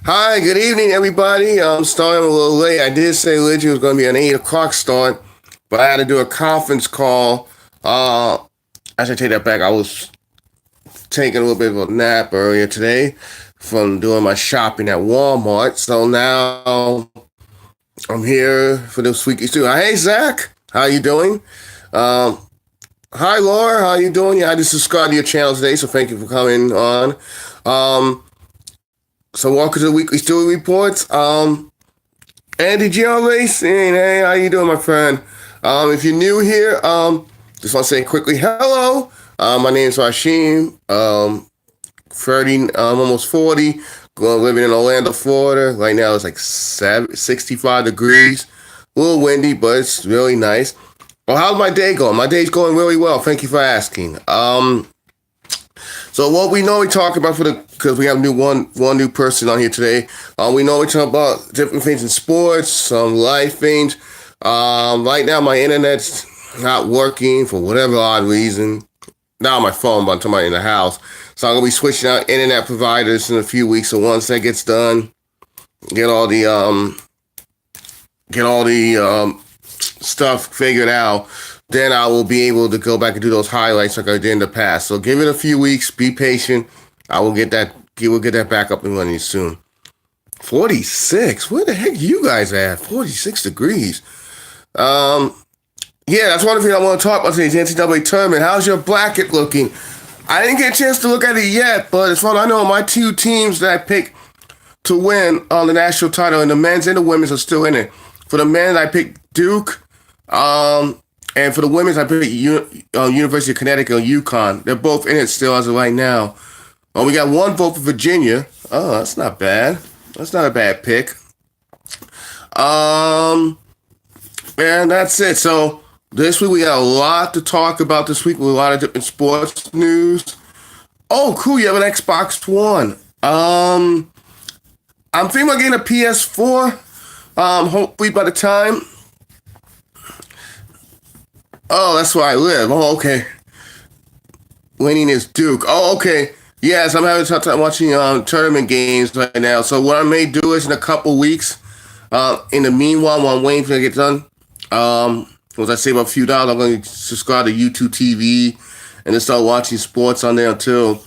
Hi, good evening, everybody. I'm starting a little late. I did say originally it was going to be an 8 o'clock start, but I had to do a conference call. I should take that back. I was taking a little bit of a nap earlier today from doing my shopping at Walmart. So now I'm here for this week's too. Hey, Zach, how you doing? Um, Hi, Laura, how you doing? Yeah, I just subscribed to your channel today, so thank you for coming on. Um, so welcome to the weekly Stewy reports. Andy Gio Racing, hey, how you doing, my friend? If you're new here, just want to say quickly, hello. My name is Rashim. 30, almost 40. Living in Orlando, Florida. Right now it's like 65 degrees. A little windy, but it's really nice. Well, how's my day going? My day's going really well. Thank you for asking. So what we normally talk about because we have one new person on here today. We normally talk about different things in sports, some life things. Right now my internet's not working for whatever odd reason. Not on my phone, but I'm talking about in the house. So I'm gonna be switching out internet providers in a few weeks. So once that gets done, get all the stuff figured out, then I will be able to go back and do those highlights like I did in the past. So give it a few weeks, be patient. We'll get that back up and running soon. 46. Where the heck you guys at? 46 degrees. Yeah, that's one thing I want to talk about today's NCAA tournament. How's your bracket looking? I didn't get a chance to look at it yet, but as far as I know, my two teams that I picked to win on the national title, and the men's and the women's are still in it. For the men, I picked Duke. And for the women's, I picked University of Connecticut and UConn. They're both in it still as of right now. We got one vote for Virginia. Oh, that's not bad. That's not a bad pick. And that's it. So this week we got a lot to talk about this week with a lot of different sports news. Oh, cool. You have an Xbox One. I'm thinking about getting a PS4. Hopefully by the time. Oh, that's where I live. Oh, okay. Winning is Duke. Oh, okay. Yes, I'm having a tough time watching tournament games right now. So what I may do is in a couple weeks, in the meanwhile, while I'm waiting for it to get done, once I save a few dollars, I'm going to subscribe to YouTube TV and then start watching sports on there until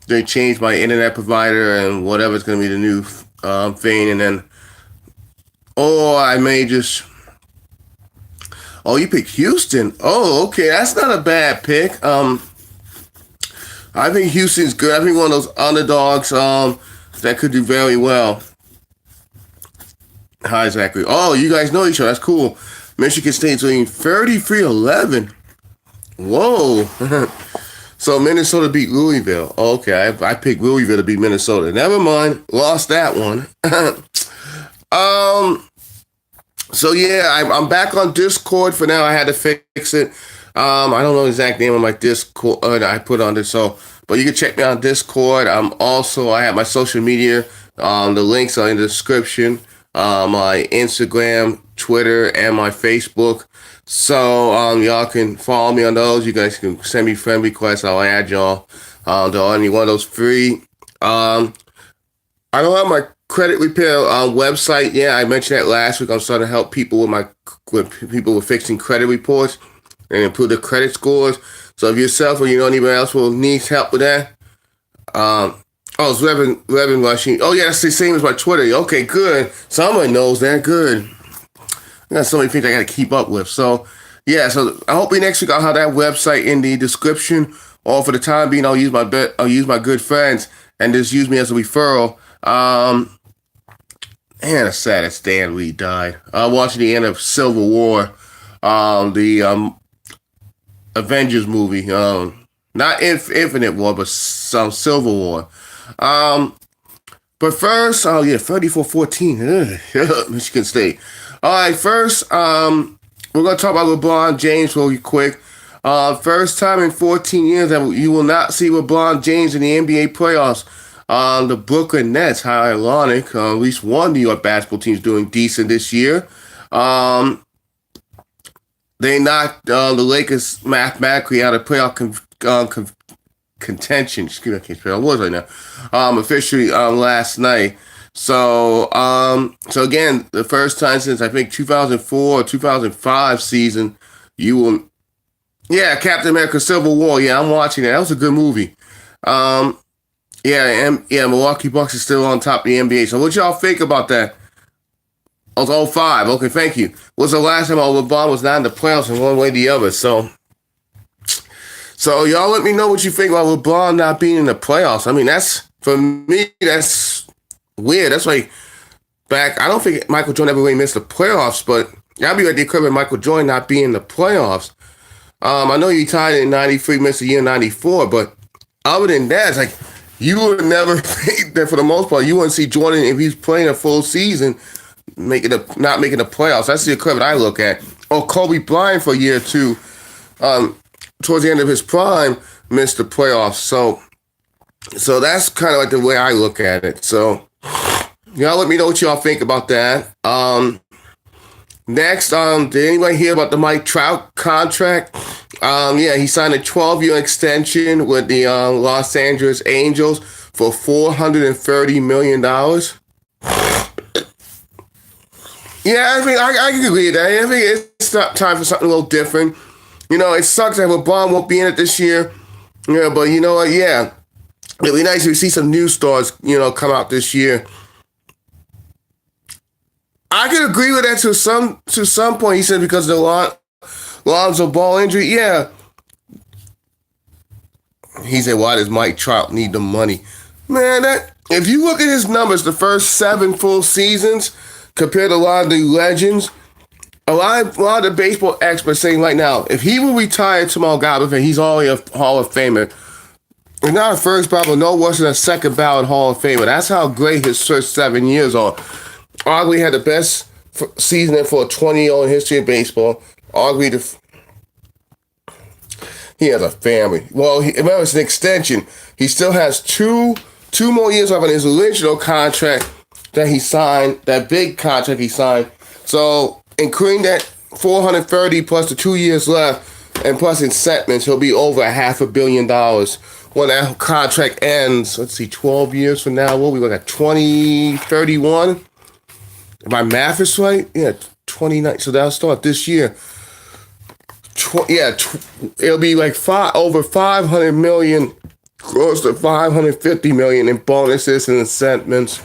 they change my internet provider and whatever's going to be the new thing. And then, or I may just... Oh, you picked Houston. Oh, okay. That's not a bad pick. I think Houston's good. I think one of those underdogs that could do very well. Hi, Zachary. Oh, you guys know each other. That's cool. Michigan State's winning 33-11. Whoa. So Minnesota beat Louisville. Okay, I picked Louisville to beat Minnesota. Never mind. Lost that one. So yeah, I'm back on Discord for now. I had to fix it. I don't know the exact name of my Discord I put on this, but you can check me on Discord. I have my social media. The links are in the description. My Instagram, Twitter, and my Facebook. So y'all can follow me on those. You guys can send me friend requests. I'll add y'all to any one of those free. I don't have my credit repair website. Yeah, I mentioned that last week. I'm starting to help people with people with fixing credit reports and improve their credit scores. So if yourself or you know anybody else will need help with that, it's Reverend Rushing. Oh yeah, that's the same as my Twitter. Okay, good. Someone knows that. Good. I got so many things I got to keep up with. So yeah, so I hope next week I'll have that website in the description. Or for the time being, I'll use my good friends and just use me as a referral. Man, it's sad that Stan Lee died. Watching the end of Civil War, the Avengers movie. Not Infinite War, but some Civil War. But first, 34-14. Michigan State. All right, first, we're going to talk about LeBron James really quick. First time in 14 years that you will not see LeBron James in the NBA playoffs. The Brooklyn Nets, how ironic. At least one New York basketball team is doing decent this year. They knocked the Lakers mathematically out of playoff contention. Excuse me, I can't spell words right now. Officially last night. So again, the first time since I think 2004 or 2005 season, you will, yeah, Captain America: Civil War. Yeah, I'm watching that. That was a good movie. Um, yeah, and yeah, Milwaukee Bucks is still on top of the NBA. So what y'all think about that? Oh, it's 05. Okay, thank you. Was the last time LeBron was not in the playoffs in one way or the other. So y'all let me know what you think about LeBron not being in the playoffs. I mean, that's for me, that's weird. That's like back. I don't think Michael Jordan ever really missed the playoffs, but y'all be like the equivalent of Michael Jordan not being in the playoffs. I know you tied in '93, missed a year in '94, but other than that, it's like you would never think that for the most part you wouldn't see Jordan if he's playing a full season not making the playoffs. That's the equivalent I look at. Or Kobe Bryant for a year or two, towards the end of his prime, missed the playoffs. So that's kind of like the way I look at it. So y'all let me know what y'all think about that. Next, did anybody hear about the Mike Trout contract? Yeah, he signed a 12-year extension with the Los Angeles Angels for $430 million. Yeah, I mean, I can agree with that. I think it's time for something a little different. You know, it sucks that LeBron won't be in it this year. Yeah, but you know what? Yeah, it'd be nice if we see some new stars, come out this year. I can agree with that to some point. He said because of the Lonzo Ball injury. Yeah. He said, why does Mike Trout need the money? Man, if you look at his numbers, the first 7 full seasons, compared to a lot of the legends, a lot of the baseball experts saying right now, if he will retire tomorrow, God, he's already a Hall of Famer. He's not a first ballot, no worse than a second ballot Hall of Famer. That's how great his first 7 years are. Arguably had the best season for a 20-year-old history of baseball. Arguably, he has a family. Well, remember, it's an extension. He still has two more years left on his original contract that he signed, that big contract he signed. So, including that 430 plus the 2 years left, and plus incentives, he'll be over $500 million when that contract ends. Let's see, 12 years from now, what we look at 2031. If my math is right, yeah, 29. So that'll start this year. It'll be like over 500 million, close to 550 million in bonuses and incentives.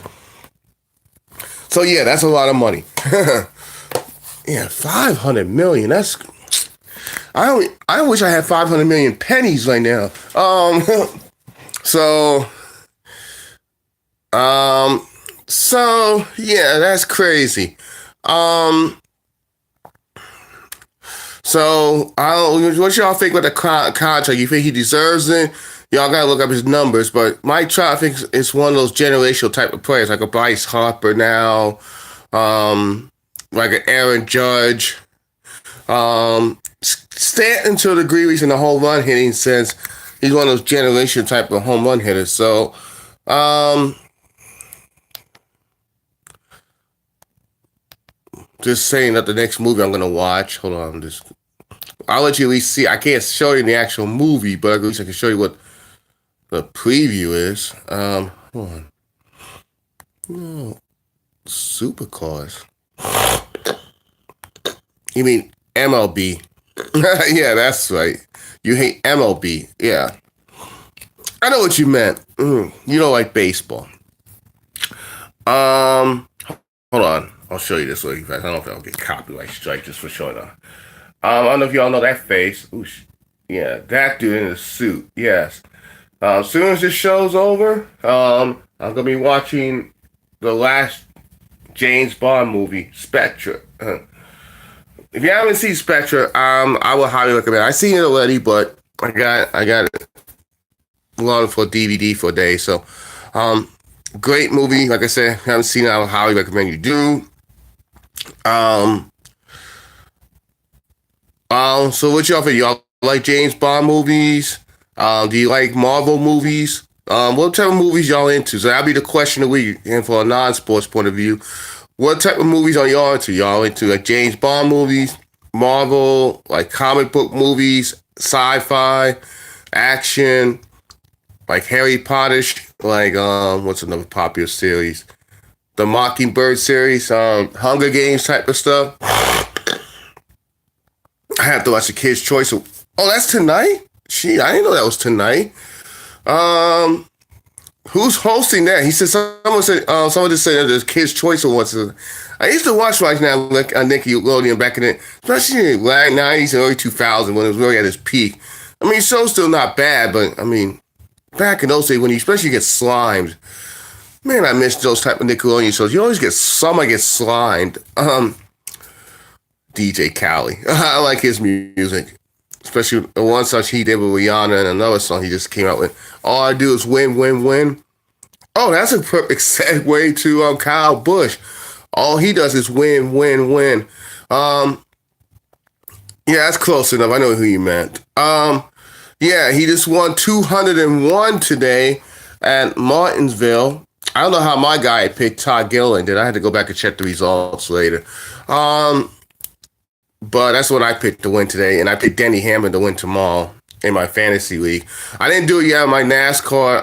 So yeah, that's a lot of money. Yeah, 500 million. That's I wish I had 500 million pennies right now. So yeah, that's crazy. What y'all think with the contract? You think he deserves it? Y'all gotta look up his numbers, but Mike Trout, I think, is one of those generational type of players, like a Bryce Harper now, like an Aaron Judge. Stanton, to a degree, he's in the home run hitting sense. He's one of those generational type of home run hitters. So, just saying that the next movie I'm gonna watch. Hold on, I'll let you at least see. I can't show you the actual movie, but at least I can show you what the preview is. Hold on. No, Supercars. You mean MLB? Yeah, that's right. You hate MLB. Yeah, I know what you meant. You don't like baseball. Hold on. I'll show you this way fast. I don't know if I'll get copyright strike just for showing up. I don't know if y'all know that face. Ooh, yeah, that dude in the suit. Yes. As soon as this show's over, I'm gonna be watching the last James Bond movie, Spectre. If you haven't seen Spectre, I will highly recommend it. I've seen it already, but I got it long for DVD for a day. So, great movie. Like I said, if you haven't seen it, I would highly recommend you do. So what y'all think? Y'all like James Bond movies? Do you like Marvel movies? What type of movies y'all into? So that'll be the question of the week. And for a non-sports point of view, what type of movies are y'all into? Y'all into like James Bond movies, Marvel, like comic book movies, sci-fi, action, like Harry Potter, like what's another popular series? the Mockingbird series, Hunger Games type of stuff. I have to watch the Kids' Choice. Oh, that's tonight? Gee, I didn't know that was tonight. Who's hosting that? He said someone just said there's Kids' Choice Awards. I used to watch right now like Nickelodeon back in the, especially in the late 90s and early 2000s when it was really at its peak. I mean, show's still not bad, but I mean, back in those days when you especially get slimed, man, I miss those type of Nickelodeon shows. You always get somebody gets slimed. DJ Khaled. I like his music. Especially the one song he did with Rihanna and another song he just came out with. All I do is win, win, win. Oh, that's a perfect segue to Kyle Busch. All he does is win, win, win. Yeah, that's close enough. I know who you meant. Yeah, he just won 201 today at Martinsville. I don't know how my guy picked Todd Gilliland did. I had to go back and check the results later. But that's what I picked to win today, and I picked Denny Hamlin to win tomorrow in my fantasy league. I didn't do it yet on my NASCAR,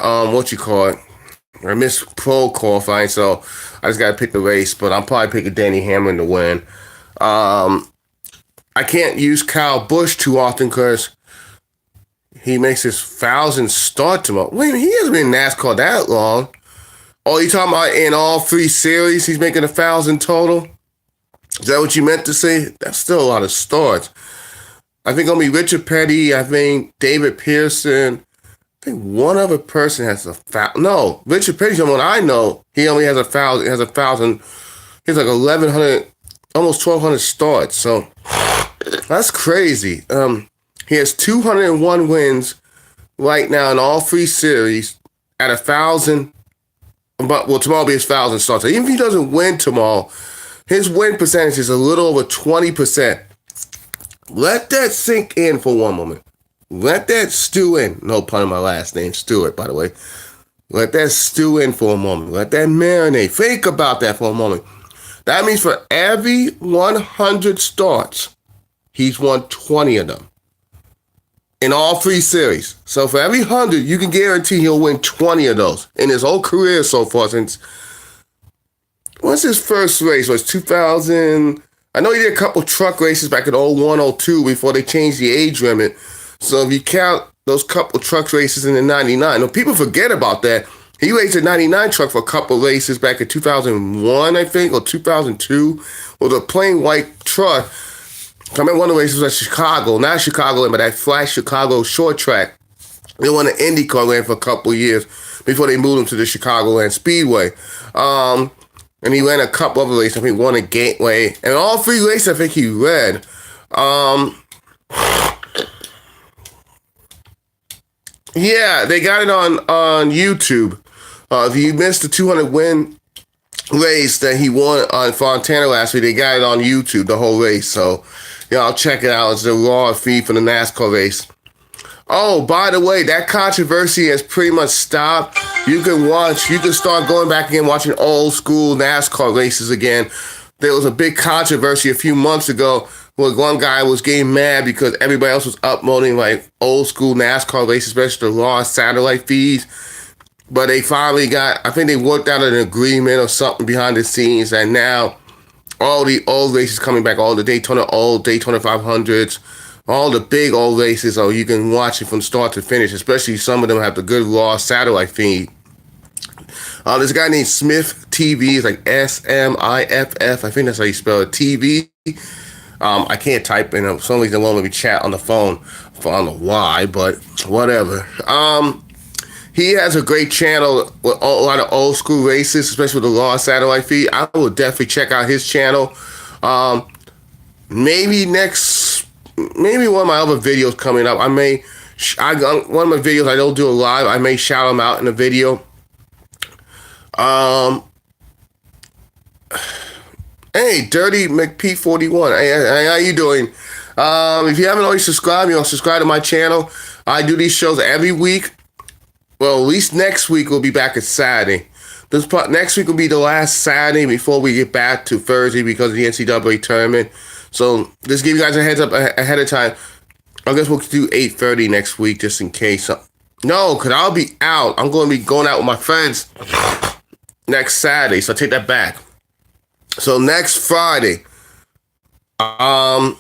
I missed pro qualifying, so I just got to pick the race, but I'm probably picking Denny Hamlin to win. I can't use Kyle Busch too often because he makes his 1,000 start tomorrow. Wait a minute, he hasn't been in NASCAR that long. Oh, you talking about in all 3 series he's making 1,000 total? Is that what you meant to say? That's still a lot of starts. I think only Richard Petty, I think David Pearson, I think one other person has 1,000. No, Richard Petty's the one I know. He only has 1,000. He has 1,000. He's like 1,100, almost 1,200 starts. So that's crazy. He has 201 wins right now in all 3 series at 1,000. But tomorrow will be his 1,000 starts. So even if he doesn't win tomorrow, his win percentage is a little over 20%. Let that sink in for one moment. Let that stew in. No pun on my last name, Stewart, by the way. Let that stew in for a moment. Let that marinate. Think about that for a moment. That means for every 100 starts, he's won 20 of them in all 3 series. So for every 100, you can guarantee he'll win 20 of those in his whole career so far since... What's his first race? Was 2000? I know he did a couple truck races back in 01, 02 before they changed the age limit. So if you count those couple truck races in the 99, no, people forget about that. He raced a 99 truck for a couple races back in 2001, I think, or 2002, with a plain white truck. I remember one of the races was at Chicago, not Chicago, but that Flash Chicago short track. They won an IndyCar ran for a couple of years before they moved him to the Chicagoland Speedway. And he ran a couple other races. I think one at Gateway. And all 3 races, I think he ran. Yeah, they got it on YouTube. If you missed the 200 win race that he won on Fontana last week, they got it on YouTube, the whole race. So, I'll check it out. It's the raw feed for the NASCAR race. Oh, by the way, that controversy has pretty much stopped. You can start going back again, watching old school NASCAR races again. There was a big controversy a few months ago where one guy was getting mad because everybody else was uploading like old school NASCAR races, especially the raw satellite feeds. But they finally I think they worked out an agreement or something behind the scenes, and now all the old races coming back, all the Daytona 500s, all the big old races, you can watch it from start to finish, especially some of them have the good raw satellite feed. There's a guy named Smith TV, it's like SMIFF, I think that's how you spell it, TV. I can't type in, for some reason it won't let me chat on the phone. I don't know why, but whatever. He has a great channel with a lot of old school races, especially with the raw satellite feed. I will definitely check out his channel. Maybe one of my other videos coming up, one of my videos I don't do a live, I may shout them out in a video. Hey, Dirty McP41, hey, how you doing? If you haven't already subscribed, subscribe to my channel. I do these shows every week. Well, at least next week we'll be back at Saturday. Next week will be the last Saturday before we get back to Thursday because of the NCAA tournament. So just give you guys a heads up ahead of time. I guess we'll do 8:30 next week just in case. No, because I'll be out. I'm going to be going out with my friends next Saturday. So I take that back. So next Friday. Um.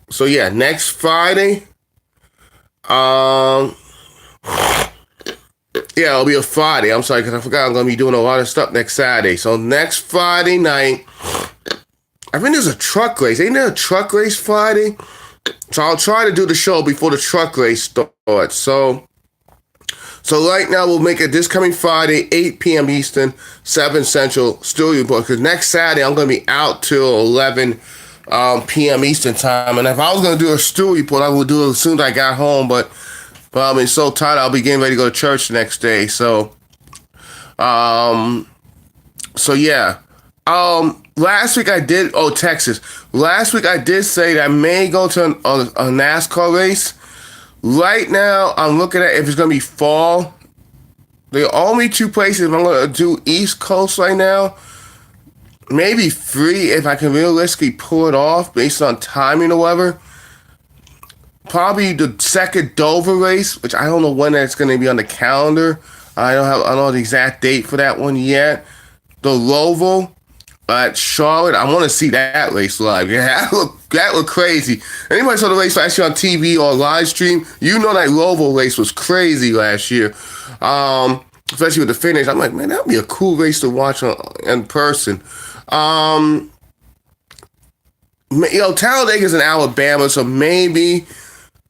So yeah, next Friday. Um. Yeah, it'll be a Friday. I'm sorry, because I forgot I'm going to be doing a lot of stuff next Saturday. So next Friday night, I think there's a truck race. Ain't there a truck race Friday? So I'll try to do the show before the truck race starts. So right now we'll make it this coming Friday, 8 p.m. Eastern, 7 Central, Stewy report. Because next Saturday I'm going to be out till 11 p.m. Eastern time. And if I was going to do a Stewy report, I would do it as soon as I got home. But I'm so tired, I'll be getting ready to go to church the next day. So yeah. Last week I did, Texas. Last week I did say that I may go to a NASCAR race. Right now, I'm looking at if it's going to be fall. The only two places I'm going to do East Coast right now. Maybe 3 if I can realistically pull it off based on timing or whatever. Probably the second Dover race, which I don't know when that's going to be on the calendar. I don't know the exact date for that one yet. The Roval at Charlotte, I want to see that race live. Yeah, that looked crazy. Anybody saw the race last year on TV or live stream, you know that Roval race was crazy last year. Especially with the finish. I'm like, man, that would be a cool race to watch in person. Talladega's in Alabama, so maybe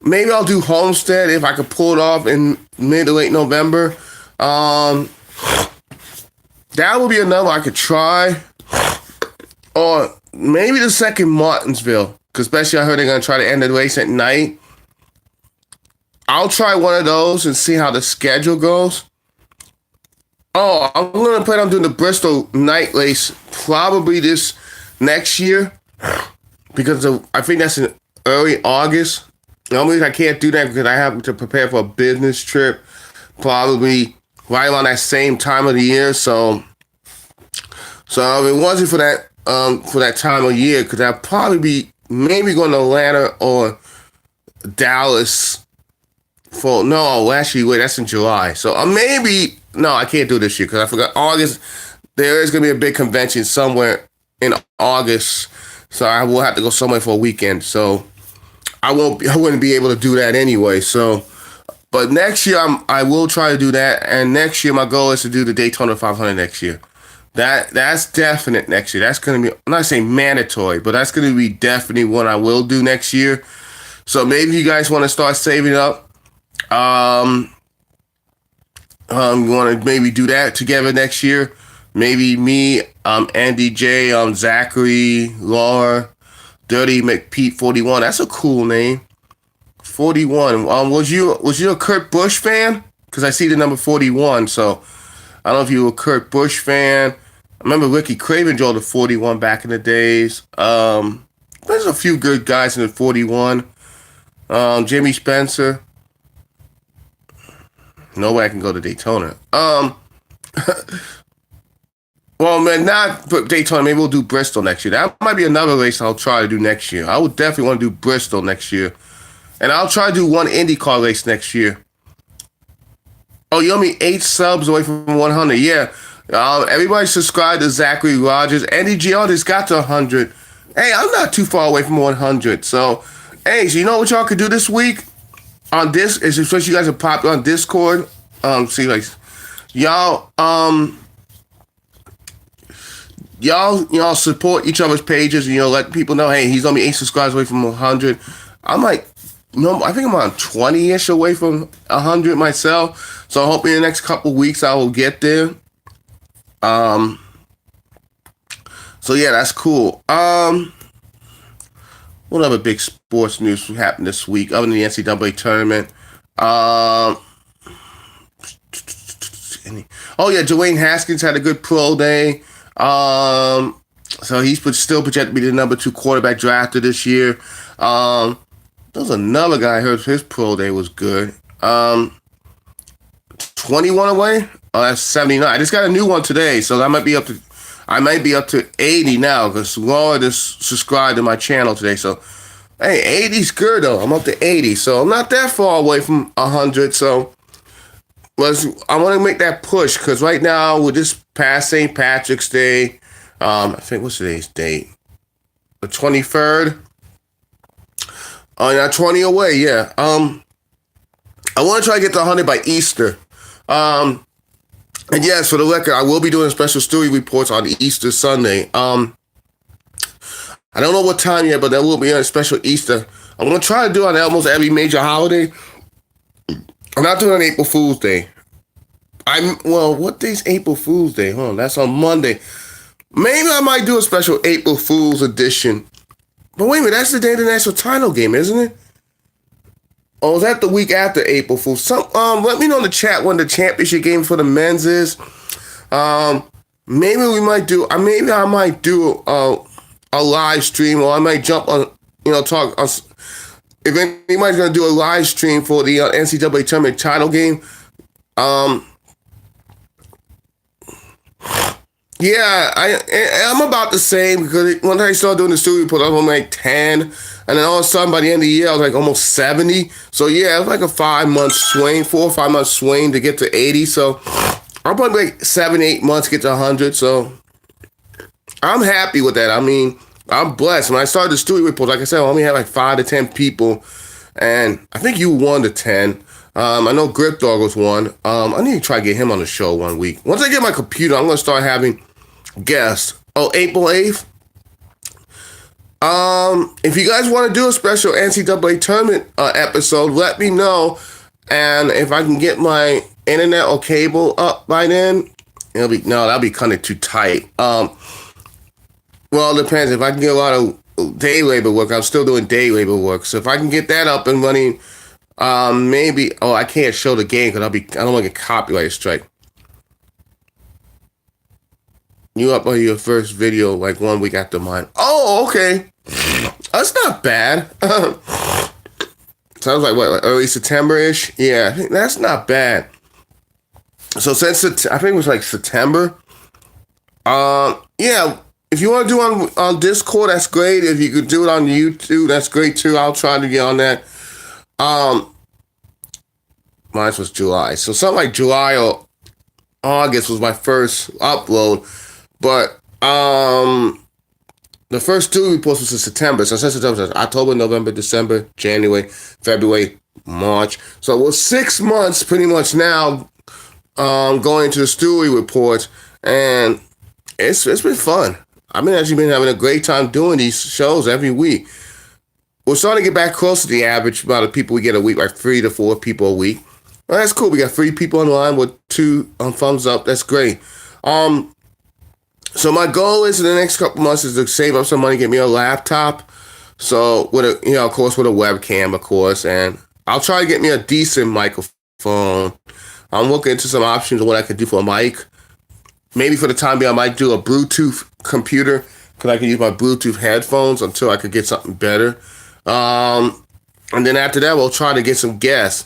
I'll do Homestead if I could pull it off in mid to late November. That would be another I could try. Or maybe the second Martinsville, because especially I heard they're going to try to end the race at night. I'll try one of those and see how the schedule goes. I'm going to plan on doing the Bristol night race probably this next year, because I think that's in early August. The only reason I can't do that because I have to prepare for a business trip probably right around that same time of the year. So if it wasn't for that time of year, because I'll probably be maybe going to Atlanta or Dallas that's in July. So I can't do this year because I forgot August. There is going to be a big convention somewhere in August. So I will have to go somewhere for a weekend. So I wouldn't be able to do that anyway. So, but next year I will try to do that. And next year my goal is to do the Daytona 500 next year. That's definite next year. That's going to be, I'm not saying mandatory, but that's going to be definitely what I will do next year. So maybe you guys want to start saving up. You want to maybe do that together next year. Maybe me, Andy J, Zachary, Laura, Dirty McPete 41. That's a cool name. 41. Was you a Kurt Busch fan? Because I see the number 41. So I don't know if you were a Kurt Busch fan. I remember Ricky Craven drove the 41 back in the days. There's a few good guys in the 41. Jimmy Spencer. No way I can go to Daytona. Well, man, not Daytona. Maybe we'll do Bristol next year. That might be another race I'll try to do next year. I would definitely want to do Bristol next year. And I'll try to do one IndyCar race next year. Oh, you owe me 8 subs away from 100. Yeah. Everybody subscribe to Zachary Rogers. Andy G. Just got to 100. Hey, I'm not too far away from 100. So you know what y'all could do this week? On this, especially you guys are popular on Discord. Y'all support each other's pages and let people know, hey, he's only 8 subscribers away from 100. I'm like, I think I'm on 20-ish away from 100 myself. So hoping in the next couple weeks I will get there. So yeah, that's cool. What other big sports news happened this week other than the NCAA tournament? Dwayne Haskins had a good pro day. So he's still projected to be the number 2 quarterback drafted this year. There's another guy I heard his pro day was good. 21 away? Oh, that's 79. I just got a new one today, so I might be up to 80 now because Laura just subscribed to my channel today. So, hey, 80's good though. I'm up to 80, so I'm not that far away from 100. So, I want to make that push because right now we're just past St. Patrick's Day. I think what's today's date? The 23rd. Oh, yeah, 20 away. Yeah. I want to try to get to 100 by Easter. And yes, for the record, I will be doing special Stewy reports on Easter Sunday. I don't know what time yet, but there will be a special Easter. I'm going to try to do it on almost every major holiday. I'm not doing it on April Fool's Day. What day's April Fool's Day? Hold on, that's on Monday. Maybe I might do a special April Fool's edition. But wait a minute, that's the day of the national title game, isn't it? Oh, is that the week after April Fool's? Let me know in the chat when the championship game for the men's is. Maybe we might do. Maybe I might do a live stream, or I might jump on. Talk. If anybody's gonna do a live stream for the NCAA tournament title game, yeah, I'm about the same because when I started doing the studio report, I was like 10, and then all of a sudden by the end of the year, I was like almost 70. So yeah, it was like a 4 or 5 month swing to get to 80. So I'll probably like 7, 8 months to get to 100. So I'm happy with that. I mean, I'm blessed. When I started the studio report, like I said, I only had like 5 to 10 people, and I think you won the 10. I know Grip Dog was one. I need to try to get him on the show one week. Once I get my computer, I'm going to start having guests. Oh, April 8th. If you guys want to do a special NCAA tournament episode, let me know. And if I can get my internet or cable up by then, that'll be kind of too tight. Well, it depends. If I can get a lot of day labor work, I'm still doing day labor work. So if I can get that up and running, maybe. Oh, I can't show the game because I don't want to get copyright strike. You up on your first video like 1 week after mine. Oh, okay. That's not bad. Sounds like what, early September-ish? Yeah, I think that's not bad. So since I think it was like September. Yeah, if you want to do on Discord, that's great. If you could do it on YouTube, that's great too. I'll try to get on that. Mine was July. So something like July or August was my first upload. But the first 2 reports was in September. So since September, October, November, December, January, February, March. So it was 6 months pretty much now going to the Stewy reports. And it's been fun. I've actually been having a great time doing these shows every week. We're starting to get back close to the average amount of people we get a week, like 3 to 4 people a week. Well, that's cool. We got 3 people online with 2 thumbs up. That's great. So my goal is in the next couple months is to save up some money, get me a laptop. So with of course, with a webcam, of course, and I'll try to get me a decent microphone. I'm looking into some options of what I could do for a mic. Maybe for the time being, I might do a Bluetooth computer because I can use my Bluetooth headphones until I could get something better. And then after that, we'll try to get some guests.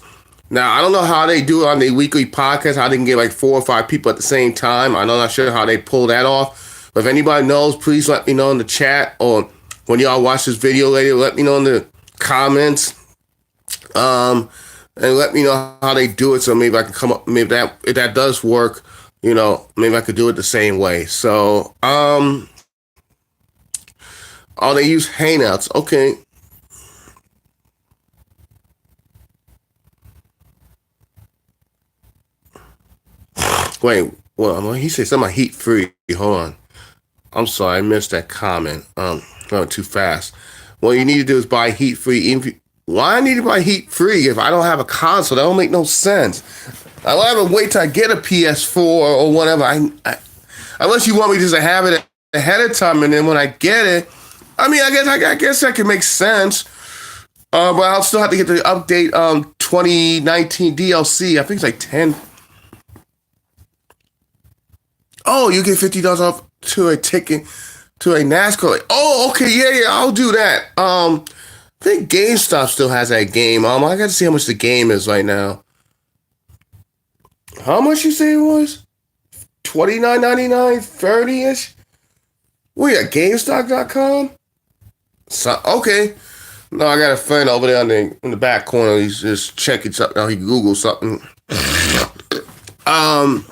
Now, I don't know how they do it on the weekly podcast, how they can get like 4 or 5 people at the same time. I'm not sure how they pull that off. But if anybody knows, please let me know in the chat, or when y'all watch this video later, let me know in the comments. And let me know how they do it, so maybe I can come up, maybe if that does work, maybe I could do it the same way. So, they use Hangouts. Okay. Wait, well, he said something about heat free. Hold on. I'm sorry, I missed that comment. Going too fast. What you need to do is buy heat free. Why I need to buy heat free if I don't have a console? That don't make no sense. I'll have to wait till I get a PS4 or whatever. Unless you want me just to have it ahead of time, and then when I get it, I guess that could make sense. But I'll still have to get the update 2019 DLC. I think it's like 10. Oh, you get $50 off to a ticket to a NASCAR. Oh, okay, yeah, I'll do that. I think GameStop still has that game. I got to see how much the game is right now. How much you say it was? $29.99, 30-ish? We at GameStop.com? So, okay. No, I got a friend over there in the back corner. He's just checking something out. He Googled something. Um,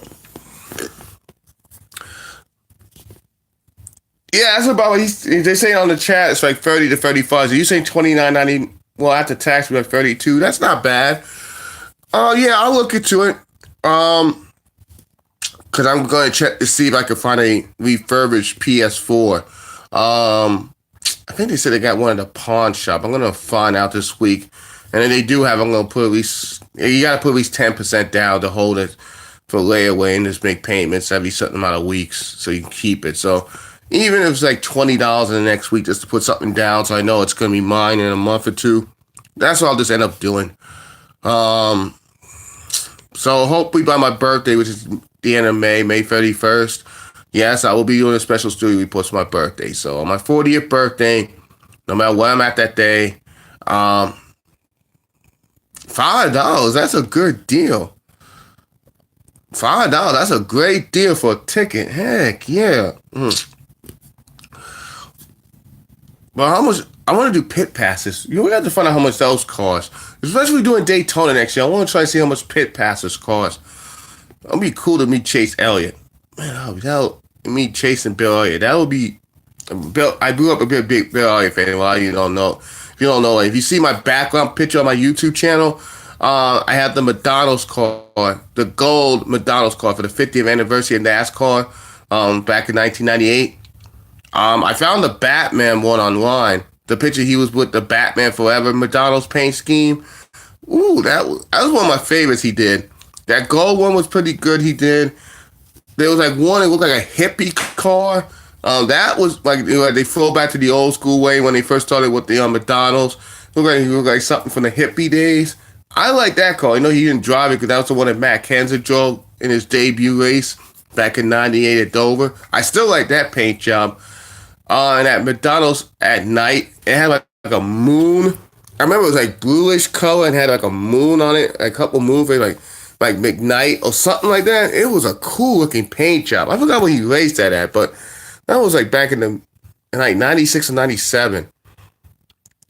yeah, that's about what they say on the chat. It's like 30 to 35. So you say 29.90? Well, after tax, we're like 32. That's not bad. Yeah, I'll look into it. Because I'm going to check to see if I can find a refurbished PS4. I think they said they got one at the pawn shop. I'm going to find out this week. And if they do have, I'm going to put at least, you got to put at least 10% down to hold it for layaway and just make payments every certain amount of weeks so you can keep it. So even if it's like $20 in the next week just to put something down so I know it's going to be mine in a month or two, that's what I'll just end up doing. So hopefully by my birthday, which is the end of May 31st, yes, I will be doing a special studio reports for my birthday. So on my 40th birthday, no matter where I'm at that day, $5, that's a good deal. $5, that's a great deal for a ticket. Heck yeah. But how much? I want to do pit passes. You have to find out how much those cost. Especially doing Daytona next year. I want to try to see how much pit passes cost. It'll be cool to meet Chase Elliott. Man, that'll me chasing Bill Elliott. That would be Bill. I grew up a big Bill Elliott fan. Well, you don't know. If you don't know, if you see my background picture on my YouTube channel, I have the McDonald's card, the gold McDonald's card for the 50th anniversary of NASCAR, back in 1998. I found the Batman one online. The picture he was with the Batman Forever McDonald's paint scheme. Ooh, that was one of my favorites he did. That gold one was pretty good he did. There was like one that looked like a hippie car. That was like, they flew back to the old school way when they first started with the McDonald's. It looked like something from the hippie days. I like that car. He didn't drive it because that was the one that Matt Kenseth drove in his debut race back in 98 at Dover. I still like that paint job. And at McDonald's at night, it had like a moon. I remember it was like bluish color and had like a moon on it, a couple moons, like McKnight or something like that. It was a cool looking paint job. I forgot what he raced that at, but that was like back in like 96 or 97.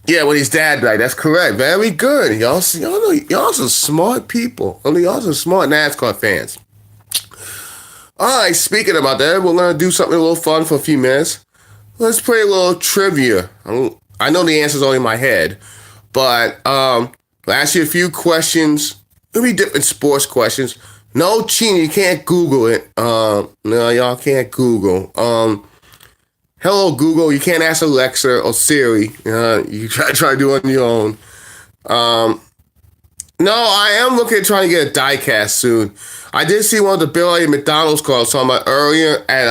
Yeah, when his dad died. That's correct. Very good. Y'all some smart people. Y'all some smart NASCAR fans. All right, speaking about that, we're going to do something a little fun for a few minutes. Let's play a little trivia. I know the answer's only in my head, but I'll ask you a few questions. It'll be different sports questions. No cheating. You can't Google it. No, y'all can't Google. Hello, Google. You can't ask Alexa or Siri. You try to do it on your own. No, I am looking at trying to get a diecast soon. I did see one of the Bill Elliott McDonald's cars I was talking about earlier at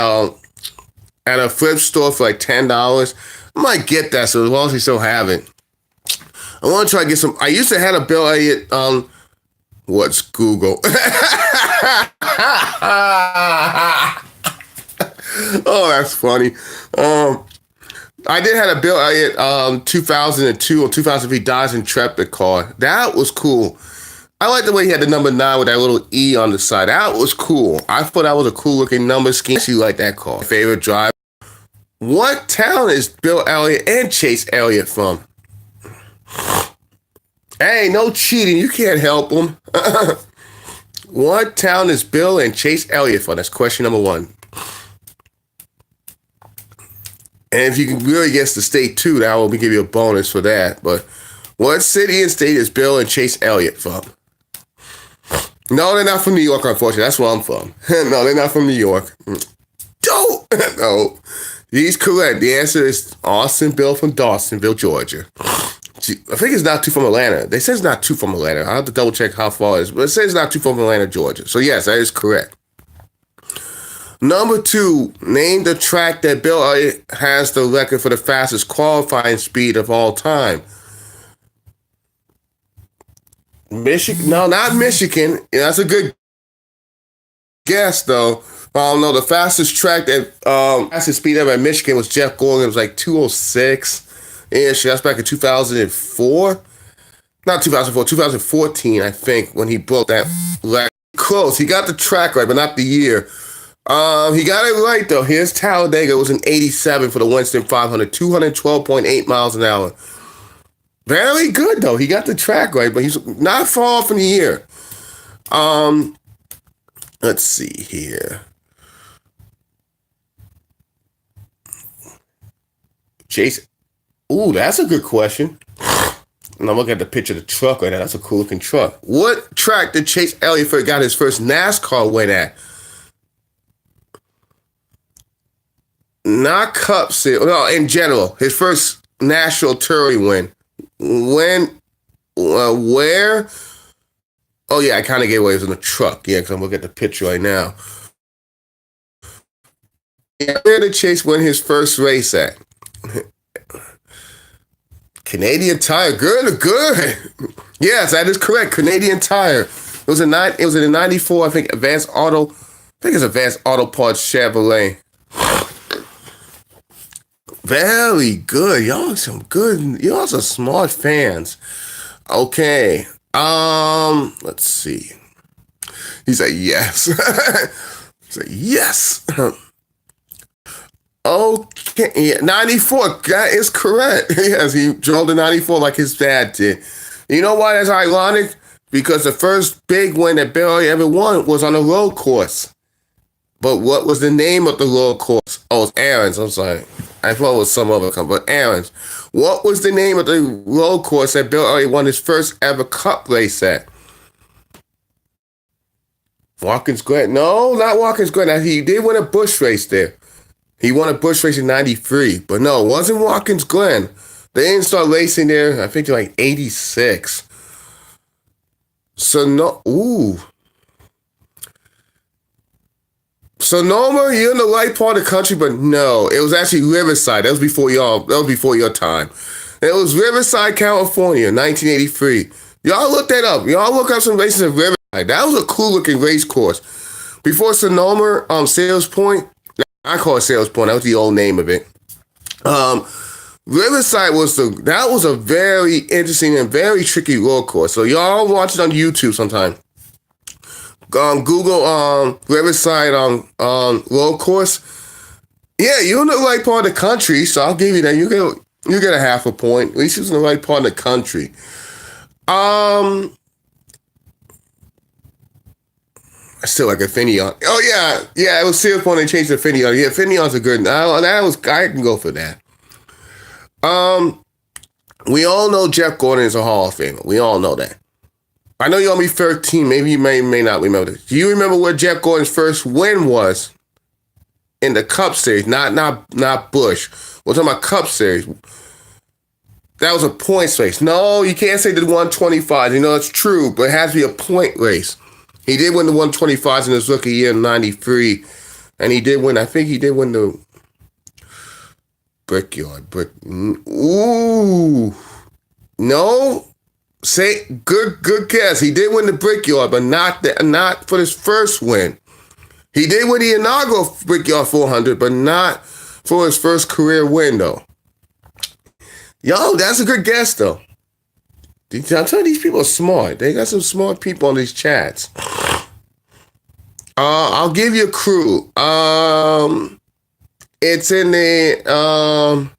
a flip store for like $10. I might get that, so as long as they still have it. I want to try to get some. I used to have a Bill Elliott. What's Google? Oh, that's funny. I did have a Bill Elliott 2002 or 2003 Dodge Intrepid car. That was cool. I like the way he had the number 9 with that little E on the side. That was cool. I thought that was a cool looking number scheme. I actually like that car. Favorite drive. What town is Bill Elliott and Chase Elliott from? Hey, no cheating. You can't help them. What town is Bill and Chase Elliott from? That's question number 1. And if you can really guess the state too, that will give you a bonus for that. But what city and state is Bill and Chase Elliott from? No, they're not from New York, unfortunately. That's where I'm from. No, they're not from New York. Don't. No. He's correct. The answer is Austin Bill from Dawsonville, Georgia. I think it's not too from Atlanta. They say it's not too from Atlanta. I'll have to double check how far it is. But it says it's not too from Atlanta, Georgia. So yes, that is correct. Number 2, name the track that Bill Elliott has the record for the fastest qualifying speed of all time. Michigan? No, not Michigan. Yeah, that's a good guess, though. No, the fastest track that fastest speed ever at Michigan was Jeff Gordon. It was like 206-ish. That's back in 2004. Not 2004, 2014, I think, when he broke that record. Close. He got the track right, but not the year. He got it right, though. Here's Talladega. It was an 87 for the Winston 500, 212.8 miles an hour. Very good, though. He got the track right, but he's not far off from the year. Let's see here. Chase. Ooh, that's a good question. And I'm looking at the picture of the truck right now. That's a cool looking truck. What track did Chase Elliott first got his first NASCAR win at? Not Cup Series. No, in general, his first national touring win. When? Where? Oh yeah, I kind of gave away. It was in a truck. Yeah, because I'm looking at the picture right now. Yeah, where did Chase win his first race at? Canadian Tire. Good. Yes, that is correct. Canadian Tire. It was in the '94. I think Advanced Auto. I think it's Advanced Auto Parts Chevrolet. Very good. Y'all some good. Y'all some smart fans. Okay. Let's see. He said yes. He said yes. Okay, yeah, 94. That is correct. Yes, he drove the 94 like his dad did. You know why that's ironic? Because the first big win that Barry ever won was on a road course. But what was the name of the road course? Oh, it's Aaron's. I'm sorry. I thought it was some other company, but Aaron's. What was the name of the road course that Bill Elliott won his first ever cup race at? Watkins Glen? No, not Watkins Glen. He did win a Busch race there. He won a Busch race in '93, but no, it wasn't Watkins Glen. They didn't start racing there, I think, till like '86. So no, Sonoma, you're in the right part of the country, but no, it was actually Riverside. That was before y'all. That was before your time. It was Riverside, California, 1983. Y'all look that up. Y'all look up some races at Riverside. That was a cool looking race course. Before Sonoma, Sales Point. I call it Sales Point. That was the old name of it. Riverside was a very interesting and very tricky road course. So y'all watch it on YouTube sometime. Google Riverside road course. Yeah, you're in the right part of the country, so I'll give you that. You get a half a point. At least it's in the right part of the country. I still like a Finion. Oh yeah, it was Sales Point. They changed to Finion. Yeah, Finion's a good. I can go for that. We all know Jeff Gordon is a Hall of Famer. We all know that. I know you're only 13. Maybe you may not remember this. Do you remember what Jeff Gordon's first win was in the Cup Series? Not Busch. We're talking about Cup Series. That was a points race. No, you can't say the 125. You know, it's true, but it has to be a point race. He did win the 125s in his rookie year in '93. And he did win, I think he did win the Brickyard. Ooh. No. Say good guess. He did win the Brickyard, but not for his first win. He did win the inaugural Brickyard 400, but not for his first career win, though. Yo, that's a good guess, though. I'm telling you, these people are smart. They got some smart people on these chats. I'll give you a clue. It's in the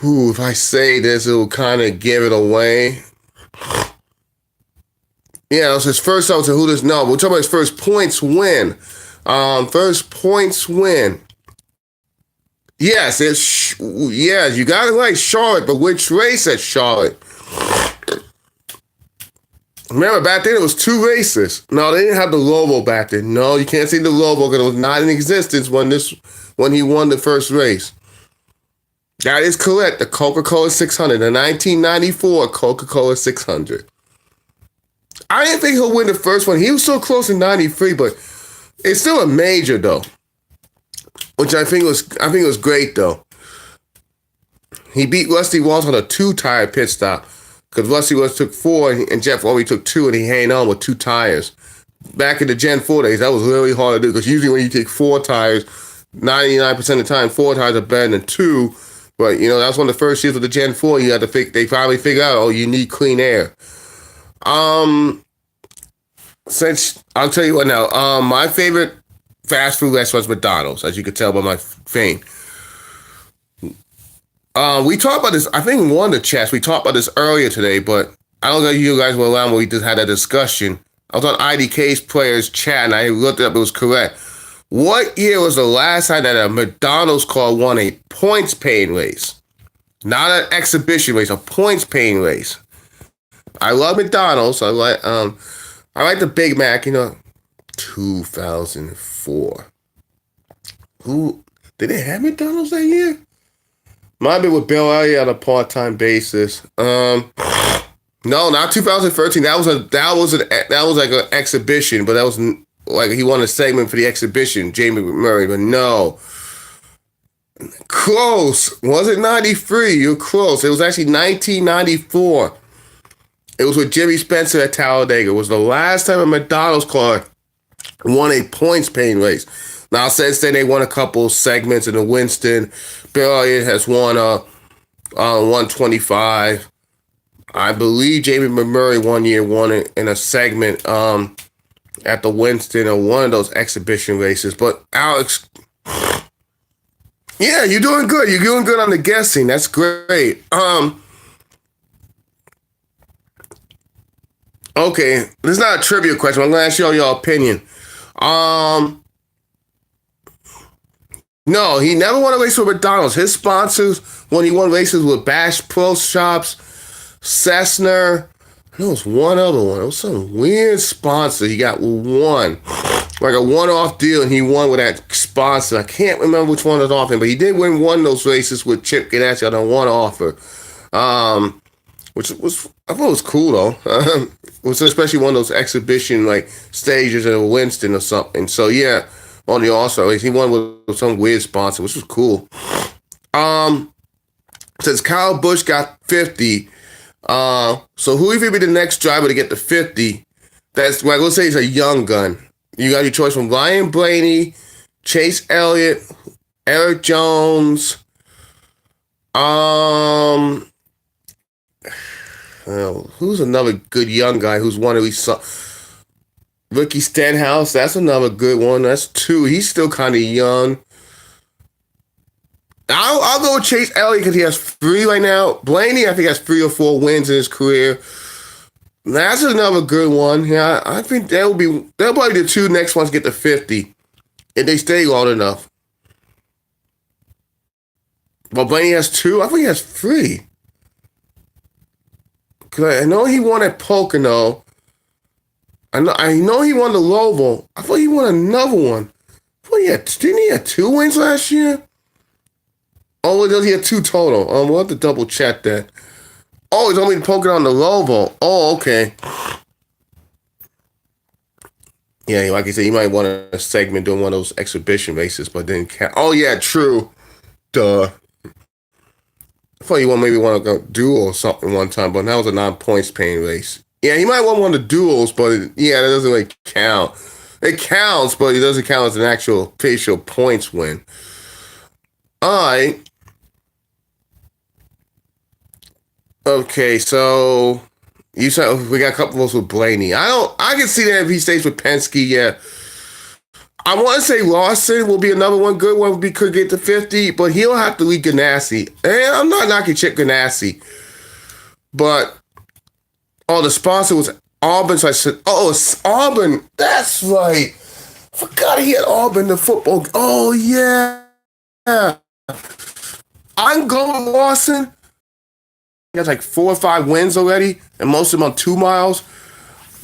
if I say this, it'll kind of give it away. Yeah, it was his first. I was who does know? We're talking about his first points win. First points win. Yes, you got it right, Charlotte. But which race at Charlotte? Remember, back then it was two races. No, they didn't have the Lobo back then. No, you can't see the Lobo because it was not in existence when he won the first race. That is correct. The Coca-Cola 600, the 1994 Coca-Cola 600. I didn't think he'll win the first one. He was so close in '93, but it's still a major though, which I think was great though. He beat Rusty Walsh on a 2-tire pit stop because Rusty Walsh took 4 and Jeff only took 2, and he hanged on with 2 tires. Back in the Gen 4 days, that was really hard to do because usually when you take 4 tires, 99% of the time 4 tires are better than 2. But you know that's one of the first years with the Gen 4. You had to they finally figured out, oh, you need clean air. Since I'll tell you what now, my favorite fast food restaurant is McDonald's, as you could tell by my fame. We talked about this, I think in one of the chats, we talked about this earlier today, but I don't know if you guys were around when we just had that discussion. I was on IDK's players chat and I looked it up. It was correct. What year was the last time that a McDonald's car won a points paying race? Not an exhibition race, a points paying race. I love McDonald's. I like the Big Mac. 2004. Who did they have McDonald's that year? Might be with Bill Elliott on a part-time basis. No, not 2013. That was like an exhibition, but that was like he won a segment for the exhibition, Jamie Murray. But no, close. Was it 93? You're close. It was actually 1994. It was with Jimmy Spencer at Talladega. It was the last time a McDonald's car won a points-paying race. Now, since then, they won a couple segments in the Winston. Bill Elliott has won 125. I believe Jamie Murray one year won it in a segment at the Winston or one of those exhibition races. But Alex, yeah, you're doing good. You're doing good on the guessing. That's great. Okay, this is not a trivia question. I'm going to ask you all your opinion. No, he never won a race with McDonald's. His sponsors, when he won races with Bash Pro Shops, Cessna, there was one other one. It was some weird sponsor. He got one, like a one-off deal, and he won with that sponsor. I can't remember which one was off him, but he did win one of those races with Chip Ganassi on a one offer, which was I thought it was cool though. It was especially one of those exhibition like stages in Winston or something. So yeah. On the All-Star race, he won with some weird sponsor, which was cool. Since Kyle Busch got 50, so who if he be the next driver to get to 50? That's like let's say he's a young gun. You got your choice from Ryan Blaney, Chase Elliott, Eric Jones. Who's another good young guy who's won at least some? Ricky Stenhouse, that's another good one. That's two. He's still kind of young. I'll go with Chase Elliott because he has 3 right now. Blaney, I think, has 3 or 4 wins in his career. That's another good one. Yeah, I think they'll probably be the 2 next ones get to 50 if they stay long enough. But Blaney has 2. I think he has 3. Cause I know he won at Pocono. I know he won the Roval. I thought he won another one. Didn't he have 2 wins last year? Oh, does he have 2 total? We'll have to double check that. Oh, he's only poking on the Roval. Oh, okay. Yeah, like I said, he might want a segment doing one of those exhibition races, but didn't count. Oh, yeah, true. Duh. I thought he maybe want to go duel or something one time, but that was a non-points paying race. Yeah, he might want one of the duels, but yeah, that doesn't really count. It counts, but it doesn't count as an actual official points win. All right. Okay, so you said we got a couple of those with Blaney. I can see that if he stays with Penske, yeah. I want to say Lawson will be another one good one. We could get to 50, but he'll have to lead Ganassi. And I'm not knocking Chip Ganassi, but the sponsor was Auburn, so I said, it's Auburn. That's right. Forgot he had Auburn, the football. Oh, yeah. I'm going Lawson. He has like 4 or 5 wins already, and most of them on 2 miles.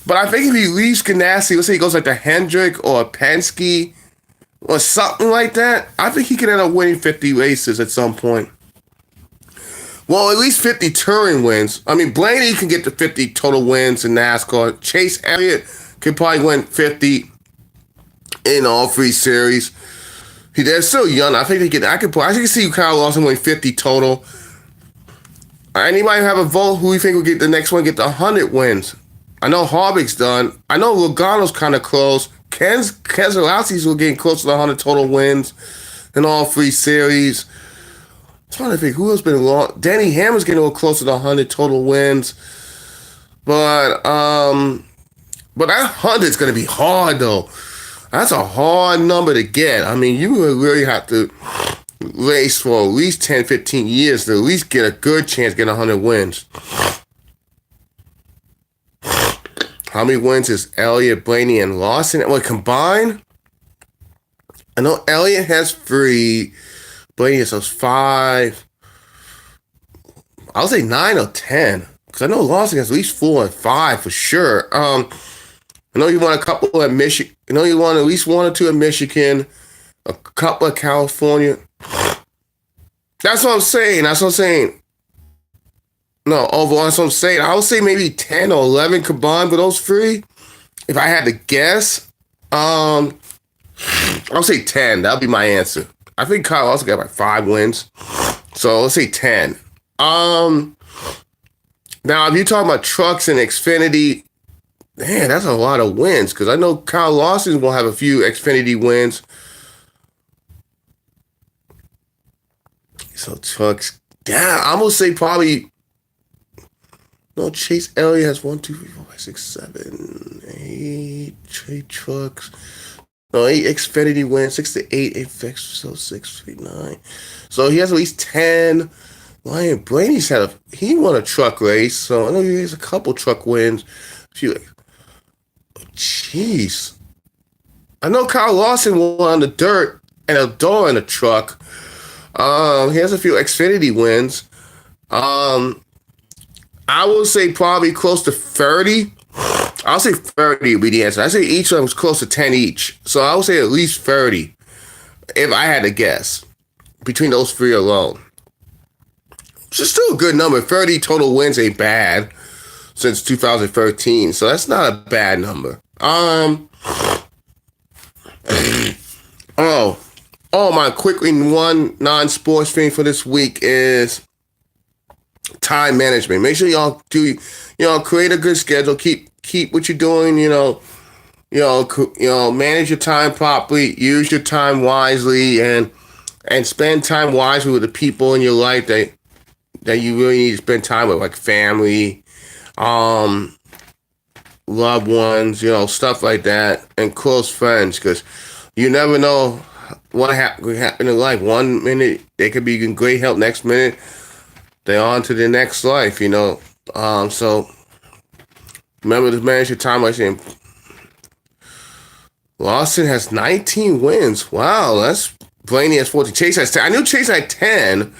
But I think if he leaves Ganassi, let's say he goes like to Hendrick or Penske or something like that, I think he could end up winning 50 races at some point. Well, at least 50 touring wins. I mean, Blaney can get to 50 total wins in NASCAR. Chase Elliott can probably win 50 in all 3 series. They're still young. I think they get. I can see Kyle Lawson win 50 total. Anybody have a vote? Who you think will get the next one? Get the 100 wins? I know Harvick's done. I know Logano's kind of close. Keselowski's will getting close to the 100 total wins in all 3 series. I'm trying to think who else been long. Danny Hamlin's getting a little closer to 100 total wins, but that 100's going to be hard though. That's a hard number to get. I mean, you really have to race for at least 10, 15 years to at least get a good chance getting 100 wins. How many wins is Elliott, Blaney, and Lawson? Well, combined, I know Elliott has 3. Blaney has those 5. I'll say 9 or 10. Because I know Lawson has at least 4 and 5 for sure. I know you won a couple at Michigan. I know you won at least 1 or 2 at Michigan. A couple at California. That's what I'm saying. No, overall, that's what I'm saying. I would say maybe 10 or 11 combined with those 3. If I had to guess, I'll say 10. That'll be my answer. I think Kyle also got like 5 wins. So let's say 10. Now, if you're talking about trucks and Xfinity, man, that's a lot of wins. Because I know Kyle Lawson will have a few Xfinity wins. So trucks, yeah, I'm gonna say probably. No, Chase Elliott has 1, 2, 3, 4, 5, 6, 7, 8. 8 trucks. No, 8 Xfinity wins. 6 to 8. 8 fix. So 6, 3, 9. So he has at least 10. Ryan Blaney's he won a truck race. So I know he has a couple truck wins. A few. Jeez. I know Kyle Lawson won on the dirt and a door in a truck. He has a few Xfinity wins. I will say probably close to 30. I'll say 30 would be the answer. I say each of them was close to 10 each. So I would say at least 30 if I had to guess between those 3 alone. Which is still a good number. 30 total wins ain't bad since 2013. So that's not a bad number. My quickly one non-sports thing for this week is time management. Make sure y'all create a good schedule. Keep what you're doing. Manage your time properly. Use your time wisely, and spend time wisely with the people in your life that you really need to spend time with, like family, loved ones, stuff like that, and close friends, because you never know what could happen in life. 1 minute they could be in great help, next minute they're on to the next life, so remember to manage your time. Like saying, Lawson has 19 wins. Wow, that's Blaney has 14. Chase has 10. I knew Chase had 10.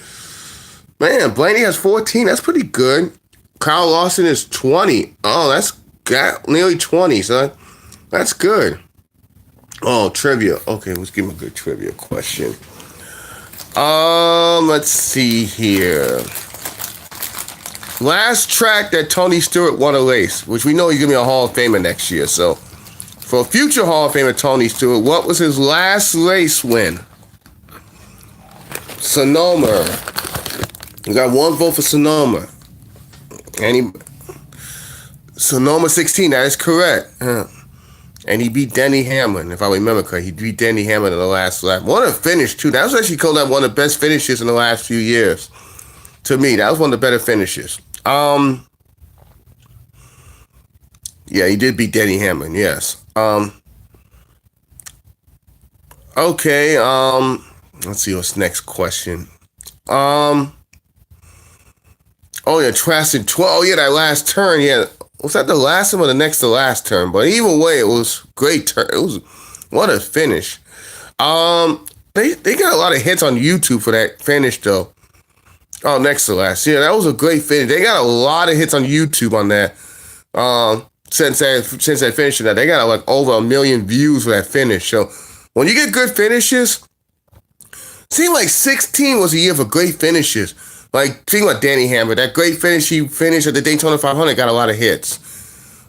Man, Blaney has 14. That's pretty good. Kyle Lawson is 20. Oh, that's got nearly 20. So that's good. Oh, trivia. Okay, let's give him a good trivia question. Let's see here. Last track that Tony Stewart won a race, which we know he's gonna be a Hall of Famer next year. So, for future Hall of Famer Tony Stewart, what was his last race win? Sonoma. You got 1 vote for Sonoma. Sonoma 16. That is correct. And he beat Denny Hamlin, if I remember correctly. He beat Denny Hamlin in the last lap. What a finish, too. That was actually called out one of the best finishes in the last few years. To me, that was one of the better finishes. Yeah, he did beat Denny Hamlin, yes. Okay, let's see what's next question. Oh, yeah, Traston 12. Oh, yeah, that last turn, yeah. Was that the last one or the next to last turn? But either way, it was great turn. It was what a finish. They got a lot of hits on YouTube for that finish though. Oh, next to last. Yeah, that was a great finish. They got a lot of hits on YouTube on that. Since that finish, that they got like over 1 million views for that finish. So when you get good finishes, seemed like 16 was a year for great finishes. Like, think about Danny Hamlin. That great finish he finished at the Daytona 500 got a lot of hits.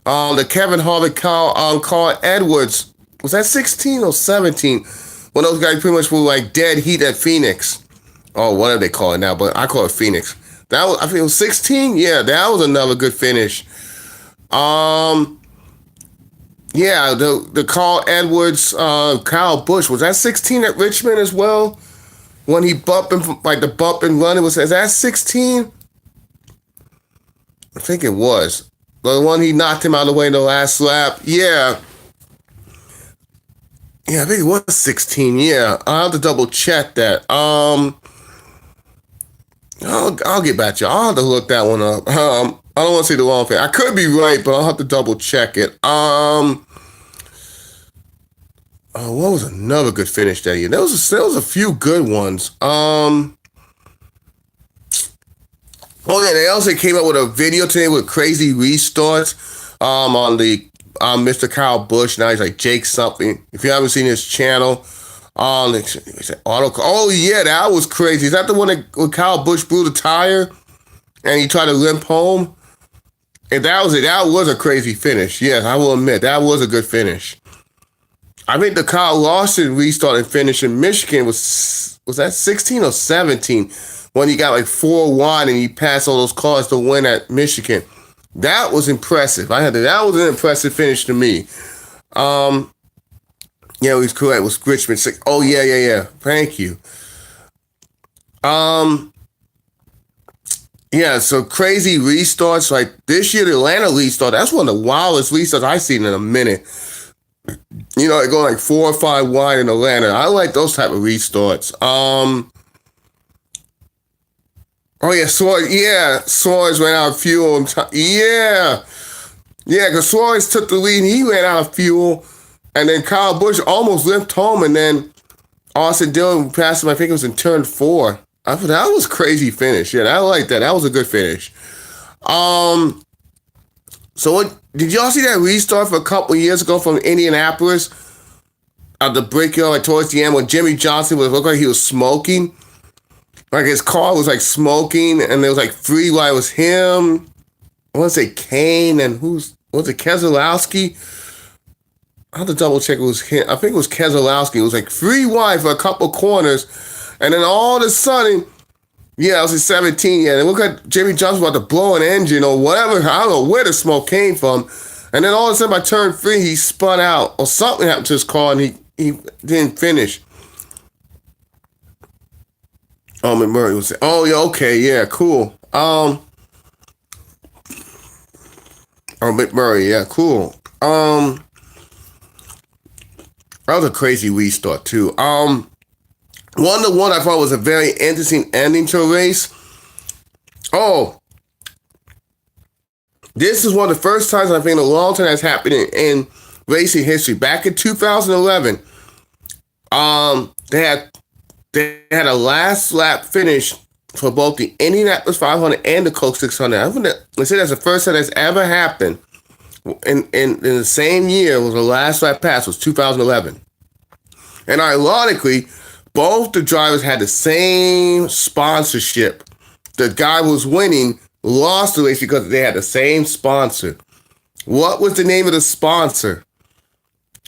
The Kevin Harvick, Carl Edwards, was that 16 or 17? When those guys pretty much were like dead heat at Phoenix. Oh, whatever they call it now, but I call it Phoenix. That was, I think it was 16? Yeah, that was another good finish. Yeah, the Carl Edwards, Kyle Busch, was that 16 at Richmond as well? When he bumped him, like the bump and run, is that 16? I think it was. The one he knocked him out of the way in the last lap. Yeah. Yeah, I think it was 16. Yeah. I'll have to double check that. I'll get back to you. I'll have to look that one up. I don't want to say the wrong thing. I could be right, but I'll have to double check it. What was another good finish that year? There was a few good ones. Oh yeah, they also came up with a video today with crazy restarts. On the Mr. Kyle Busch. Now he's like Jake something. If you haven't seen his channel, oh yeah, that was crazy. Is that the one that when Kyle Busch blew the tire and he tried to limp home? And that was it. That was a crazy finish. Yes, I will admit that was a good finish. I think the Kyle Larson restart and finish in Michigan was that 16 or 17 when he got like 4 wide and he passed all those cars to win at Michigan. That was impressive. That was an impressive finish to me. Yeah, he's correct. It was Richmond 6. Oh yeah. Thank you. Yeah, so crazy restarts. Like this year, the Atlanta restart, that's one of the wildest restarts I've seen in a minute. You know, they go like 4 or 5 wide in Atlanta. I like those type of restarts. Oh yeah, Suarez ran out of fuel. Yeah, because Suarez took the lead and he ran out of fuel. And then Kyle Busch almost limped home, and then Austin Dillon passed him, I think it was in turn 4. I thought that was a crazy finish. Yeah, I like that. That was a good finish. So what did y'all see that restart for a couple of years ago from Indianapolis? At the brickyard, like towards the end, when Jimmy Johnson looked like he was smoking. Like his car was like smoking, and there was like 3 while it was him. I want to say Kane and was it Keselowski? I have to double check it was him. I think it was Keselowski. It was like 3 wide for a couple corners. And then all of a sudden, yeah, I was in 17. Yeah, and it looked like Jimmy Johnson was about to blow an engine or whatever. I don't know where the smoke came from. And then all of a sudden by turn 3, he spun out or something happened to his car and he didn't finish. Oh, McMurray was saying, oh, yeah, okay, yeah, cool. McMurray, yeah, cool. That was a crazy restart, too. One I thought was a very interesting ending to a race. Oh, this is one of the first times I think in a long time that's happened in racing history. Back in 2011, they had a last lap finish for both the Indianapolis 500 and the Coke 600. They say that's the first time that's ever happened. In the same year was the last lap pass was 2011. And ironically, both the drivers had the same sponsorship. The guy who was winning lost the race because they had the same sponsor. What was the name of the sponsor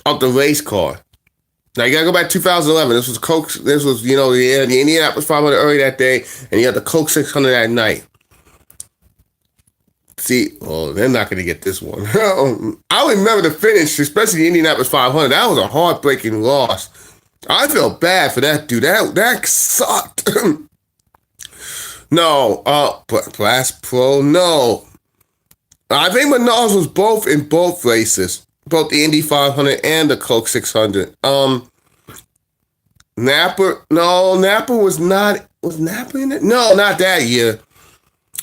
of the race car? Now you gotta go back to 2011. This was Coke. This was the Indianapolis 500 early that day, and you had the Coke 600 that night. See, they're not gonna get this one. I remember the finish, especially the Indianapolis 500. That was a heartbreaking loss. I feel bad for that dude. That sucked. No, Blast Pro, no. I think Menards was both in both races, both the Indy 500 and the Coke 600. Napa was not. Was Napa in it? No, not that year.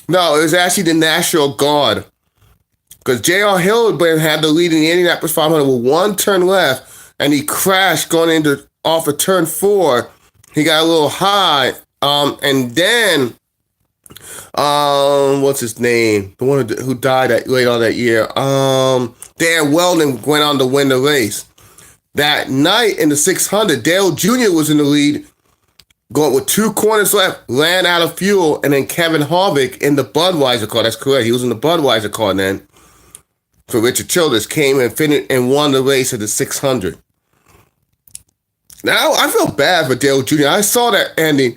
No, it was actually the National Guard. Because J.R. Hildebrand had the lead in the Indianapolis 500 with 1 turn left, and he crashed going off of turn 4. He got a little high, and then, what's his name? The one who died late on that year. Dan Weldon went on to win the race. That night in the 600, Dale Jr. was in the lead, going with 2 corners left, ran out of fuel, and then Kevin Harvick in the Budweiser car. That's correct. He was in the Budweiser car then. For Richard Childress came and finished and won the race at the 600. Now I feel bad for Dale Jr. I saw that ending.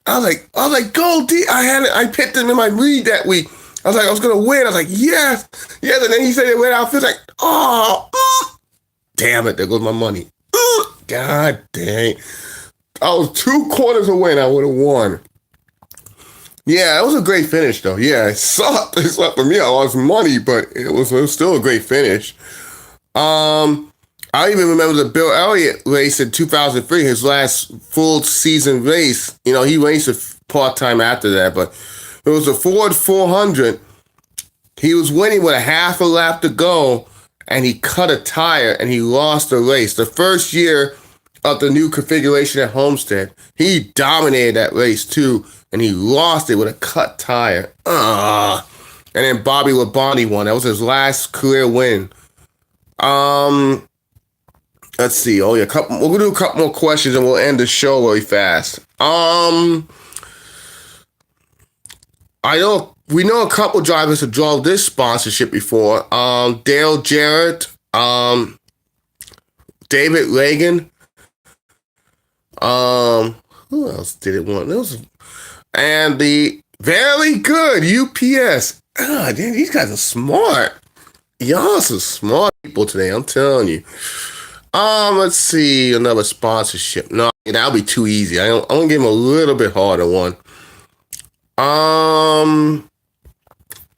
I was like, go D. I picked him in my lead that week. I was gonna win. I was like, yes. And then he said it went out. I feel like, damn it, there goes my money. God dang. I was 2 quarters away and I would have won. Yeah, it was a great finish though. Yeah, it sucked. It sucked for me. I lost money, but it was still a great finish. I even remember the Bill Elliott race in 2003, his last full season race. He raced part-time after that, but it was a Ford 400. He was winning with a half a lap to go, and he cut a tire and he lost the race. The first year of the new configuration at Homestead, he dominated that race too, and he lost it with a cut tire. And then Bobby Labonte won. That was his last career win. Let's see. Oh yeah, we're gonna do a couple more questions and we'll end the show really fast. We know a couple drivers who drove this sponsorship before. Dale Jarrett, David Reagan. Who else did it want? And the very good UPS. Damn, these guys are smart. Y'all some smart people today, I'm telling you. Let's see, another sponsorship. No, that'll be too easy. I'm gonna give him a little bit harder one.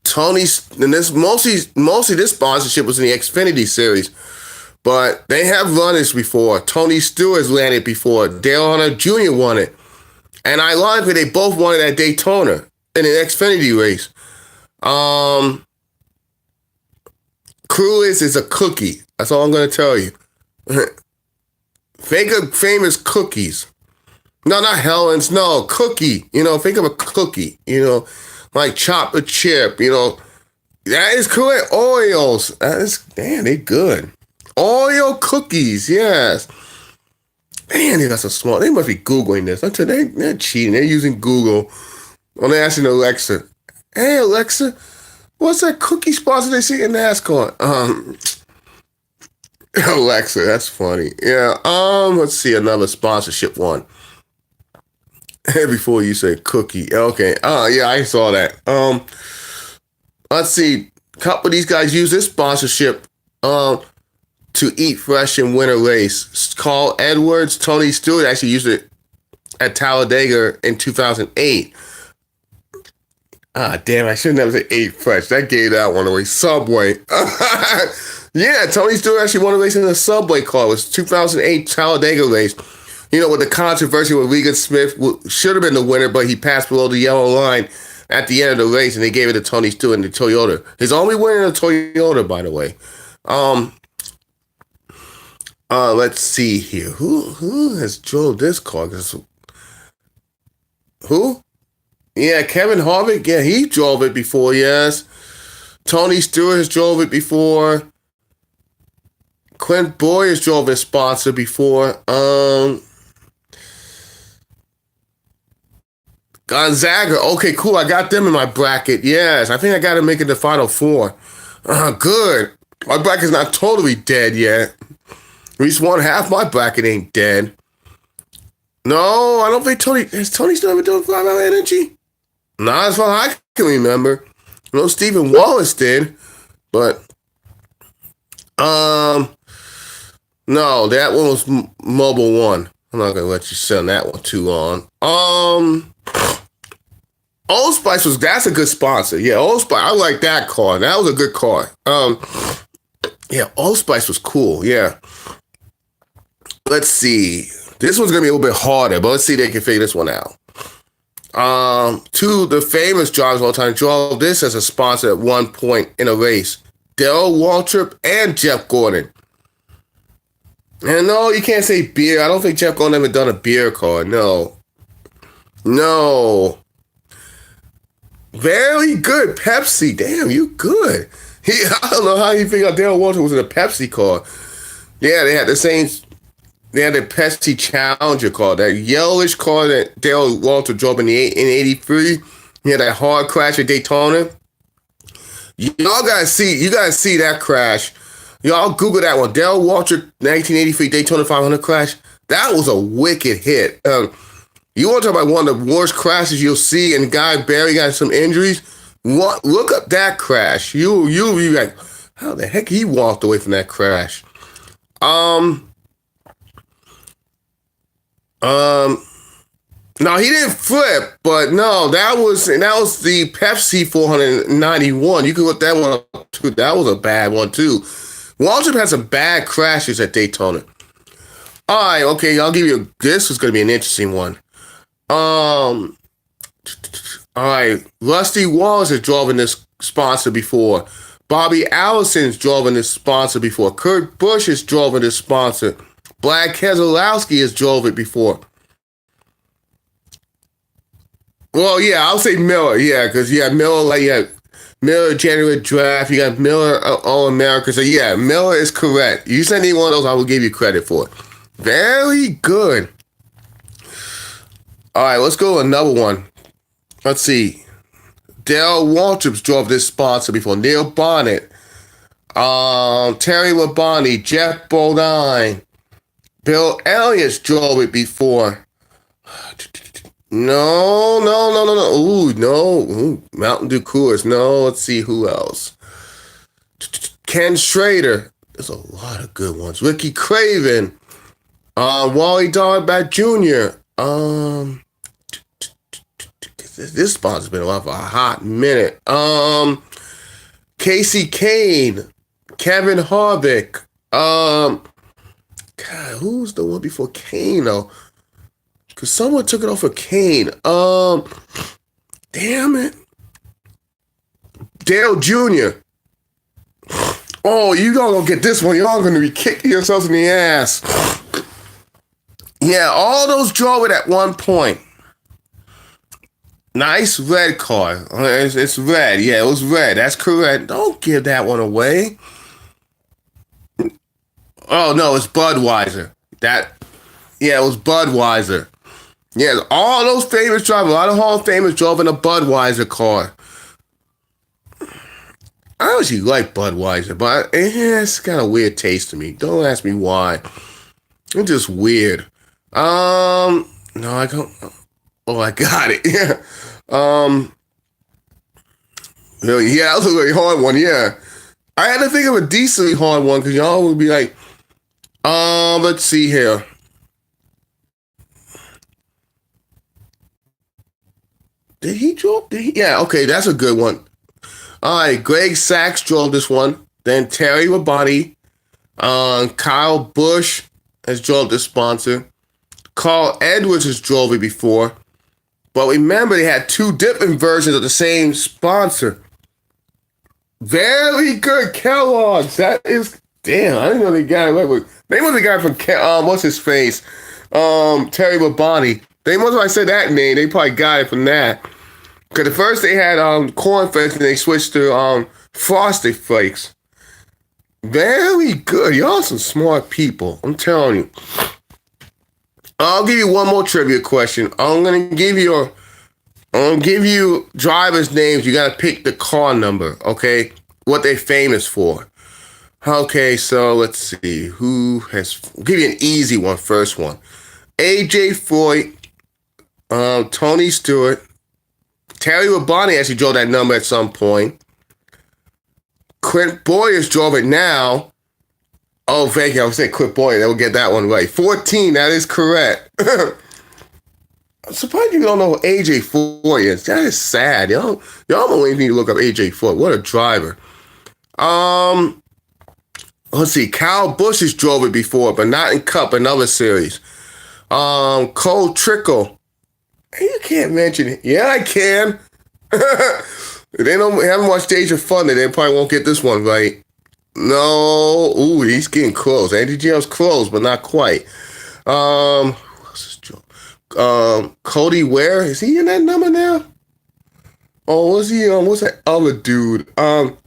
Tony's, and this mostly this sponsorship was in the Xfinity series, but they have run this before. Tony Stewart's landed before. Dale Hunter Jr. won it, and ironically, they both won it at Daytona in an Xfinity race. Cruise is a cookie. That's all I'm gonna tell you. Think of famous cookies. No, not Helen's. No, cookie. Think of a cookie. Like chocolate chip. That is correct. Oreos. Damn, they good. Oreo cookies. Yes. Man, they got so smart. They must be Googling this. They're cheating. They're using Google. Well, they're asking Alexa. Hey, Alexa, what's that cookie sponsor they see in NASCAR? Alexa, that's funny. Yeah. Let's see another sponsorship one. Before you say cookie. Okay. Yeah, I saw that. Let's see. A couple of these guys use this sponsorship to eat fresh and win a race. Carl Edwards, Tony Stewart actually used it at Talladega in 2008. Damn, I should never say eat fresh. That gave that one away. Subway. Yeah, Tony Stewart actually won a race in a Subway car. It was 2008 Talladega race. With the controversy with Regan Smith, should have been the winner, but he passed below the yellow line at the end of the race, and they gave it to Tony Stewart in the Toyota. His only winner in a Toyota, by the way. Let's see here. Who has drove this car? Who? Yeah, Kevin Harvick. Yeah, he drove it before, yes. Tony Stewart has drove it before. Clint Boyer's drove his sponsor before. Gonzaga. Okay, cool. I got them in my bracket. Yes, I think I got to make it the Final Four. Good. My bracket's not totally dead yet. At least one half my bracket ain't dead. No, I don't think has Tony still ever done 5 Hour Energy? Not as far as I can remember. Stephen Wallace did, but no, that one was Mobile One. I'm not gonna let you send that one too long. Old Spice that's a good sponsor. Yeah, Old Spice, I like that car. That was a good car. Yeah, Old Spice was cool. Yeah. Let's see. This one's gonna be a little bit harder, but let's see if they can figure this one out. Two of the famous drivers of all time drove this as a sponsor at one point in a race. Darrell Waltrip and Jeff Gordon. And no, you can't say beer. I don't think Jeff Gordon ever done a beer car. No. Very good. Pepsi. Damn, you good. I don't know how you figured out Darrell Waltrip was in a Pepsi car. Yeah, they had the Pepsi Challenger car, that yellowish car that Dale Walter drove in 83. He had that hard crash at Daytona. You guys see that crash. Y'all Google that one. Dale Walter 1983 Daytona 500 crash. That was a wicked hit. You want to talk about one of the worst crashes you'll see, and Guy Barry got some injuries? Look up that crash. You'll be like, how the heck he walked away from that crash? No, he didn't flip, but no, that was the Pepsi 491. You can look that one up too. That was a bad one too. Waltrip had some bad crashes at Daytona. All right, okay, I'll give you. This is going to be an interesting one. All right, Rusty Wallace is driving this sponsor before. Bobby Allison's drove in this sponsor before. Kurt Busch has drove in this sponsor. Brad Keselowski has drove it before. Well, yeah, I'll say Miller, yeah, because Miller, Miller January draft, you got Miller All America. So yeah, Miller is correct. You send any one of those, I will give you credit for it. Very good. All right, let's go to another one. Let's see. Dale Waltrip's drove this sponsor before. Neil Bonnet, Terry Labonte, Jeff Bodine, Bill Elliott's drove it before. No. Ooh, no. Ooh, Mountain Dew Coolers. No, let's see who else. Ken Schrader. There's a lot of good ones. Ricky Craven. Wally Darbat Jr. This sponsor's been around for a hot minute. Casey Kane, Kevin Harvick. God, who's the one before Kane though? Because someone took it off of Kane. Damn it. Dale Jr. Oh, you don't gonna get this one. Y'all gonna be kicking yourselves in the ass. Yeah, all those drove it at one point. Nice red car. It's red. Yeah, it was red. That's correct. Don't give that one away. Oh, no, it's Budweiser. It was Budweiser. Yeah, all those famous drivers, a lot of Hall of Famers drove in a Budweiser car. I actually like Budweiser, but it's got a weird taste to me. Don't ask me why. It's just weird. No, I don't. Oh, I got it. Yeah. Really, yeah, that was a really hard one. Yeah. I had to think of a decently hard one because y'all would be like, let's see here. Did he drove? Yeah, okay, that's a good one. All right, Greg Sachs drove this one. Then Terry Labonte. Kyle Busch has drove this sponsor. Carl Edwards has drove it before. But remember, they had two different versions of the same sponsor. Very good, Kellogg's. That is, damn, I didn't know they got it. They was the guy from, what's his face? Terry Labonte. They must have I said that name. They probably got it from that. Because at first they had Corn Flakes and they switched to Frosted Flakes. Very good. Y'all some smart people. I'm telling you. I'll give you one more trivia question. I'm gonna give you drivers' names. You gotta pick the car number, okay? What they're famous for. Okay, so let's see. I'll give you an easy one, first one. AJ Foyt, Tony Stewart, Terry Labonte actually drove that number at some point. Clint Boyers drove it now. Oh, thank you. I was saying Clint Boyer. They'll get that one right. 14, that is correct. I'm surprised you don't know who AJ Foyt is. That is sad. Y'all don't need to look up AJ Foyt. What a driver. Let's see. Kyle Busch has drove it before, but not in Cup, another series. Cole Trickle. You can't mention it. Yeah, I can. They haven't watched Days of Thunder. They probably won't get this one right. No. Ooh, he's getting close. Andy Gio's close, but not quite. Who else is Joe? Cody Ware. Is he in that number now? Oh, was he? What's that other dude?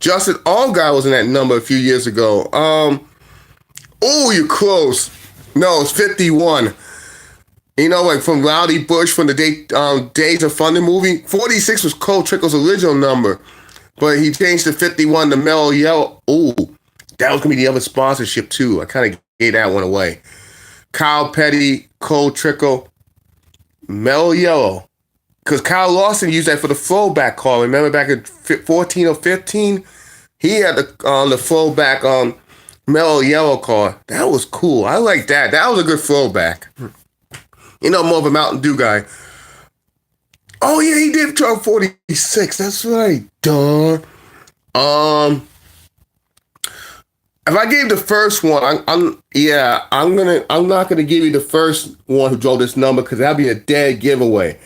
Justin Allgaier was in that number a few years ago. Oh, you're close. No, it's 51. You know, like from Rowdy Bush from the Days of Thunder movie. 46 was Cole Trickle's original number, but he changed to 51 to Mellow Yellow. Ooh, that was going to be the other sponsorship, too. I kind of gave that one away. Kyle Petty, Cole Trickle, Mellow Yellow. Because Kyle Lawson used that for the throwback car. Remember back in 14 or 15? He had the throwback Mellow Yellow car. That was cool. I like that. That was a good throwback. You know, more of a Mountain Dew guy. Oh, yeah, he did drive 46. That's right. Duh. If I gave the first one, I'm not gonna give you the first one who drove this number because that'd be a dead giveaway.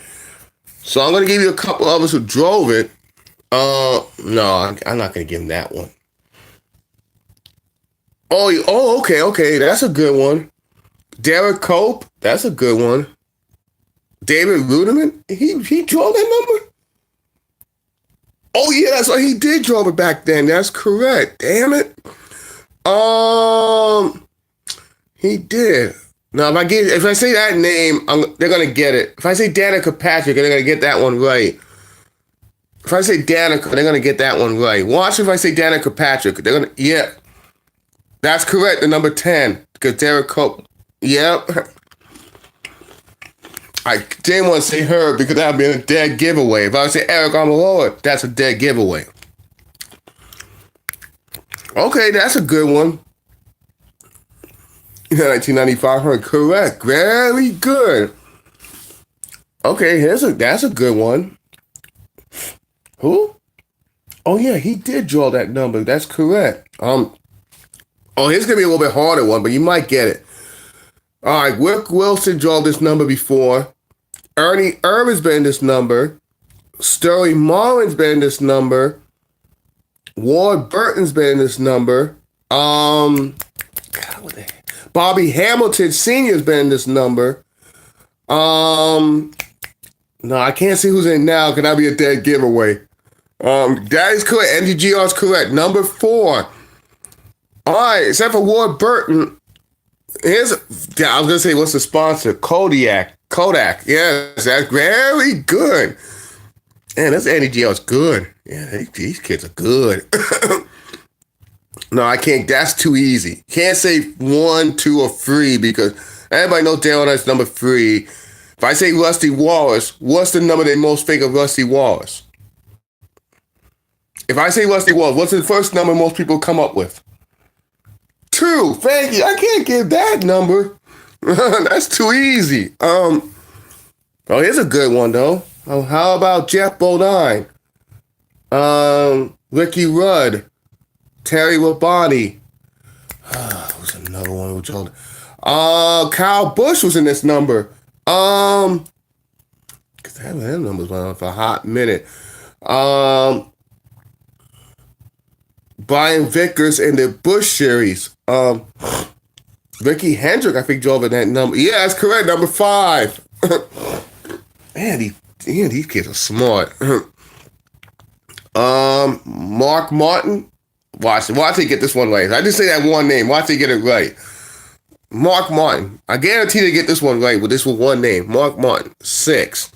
So I'm gonna give you a couple others who drove it. No, I'm not gonna give him that one. Okay, that's a good one. Derek Cope, that's a good one. David Ruderman, he drove that number. Oh yeah, that's why he did drove it back then. That's correct. Damn it. Um, he did. Now if I say that name, they're gonna get it. If I say Danica Patrick, they're gonna get that one right. If I say Danica, they're gonna get that one right. Watch if I say Danica Patrick, they're gonna that's correct. The number 10, because Derek Cope. Yep. I didn't want to say her because that would be a dead giveaway. If I would say Eric Amaloa, that's a dead giveaway. Okay, that's a good one. 1995 her, correct. Very good. Okay, that's a good one. Who? Oh yeah, he did draw that number. That's correct. Here's gonna be a little bit harder one, but you might get it. All right, Rick Wilson drew this number before. Ernie Irvin's been in this number. Stewy Marlin's been in this number. Ward Burton's been in this number. Bobby Hamilton Sr.'s been in this number. No, I can't see who's in now, because that'd be a dead giveaway. That is correct. NGGR is correct. Number 4. All right, except for Ward Burton, I was going to say, what's the sponsor? Kodak. Yes, that's very good. Man, this NGGR is good. Yeah, these kids are good. No, I can't. That's too easy. Can't say 1, 2, or 3 because everybody knows Darryl Knight's number 3. If I say Rusty Wallace, what's the number they most think of Rusty Wallace? If I say Rusty Wallace, what's the first number most people come up with? 2. Thank you. I can't give that number. That's too easy. Here's a good one though. How about Jeff Bodine? Ricky Rudd, Terry Labonte. Who's another one who told? Kyle Busch was in this number. Cause that number's been on for a hot minute. Brian Vickers in the Bush series. Ricky Hendrick, I think, drove in that number. Yeah, that's correct. Number 5. Man, these kids are smart. Mark Martin. Watch they get this one right. I just say that one name. Watch they get it right. Mark Martin. I guarantee they get this one right with this one name. Mark Martin. 6.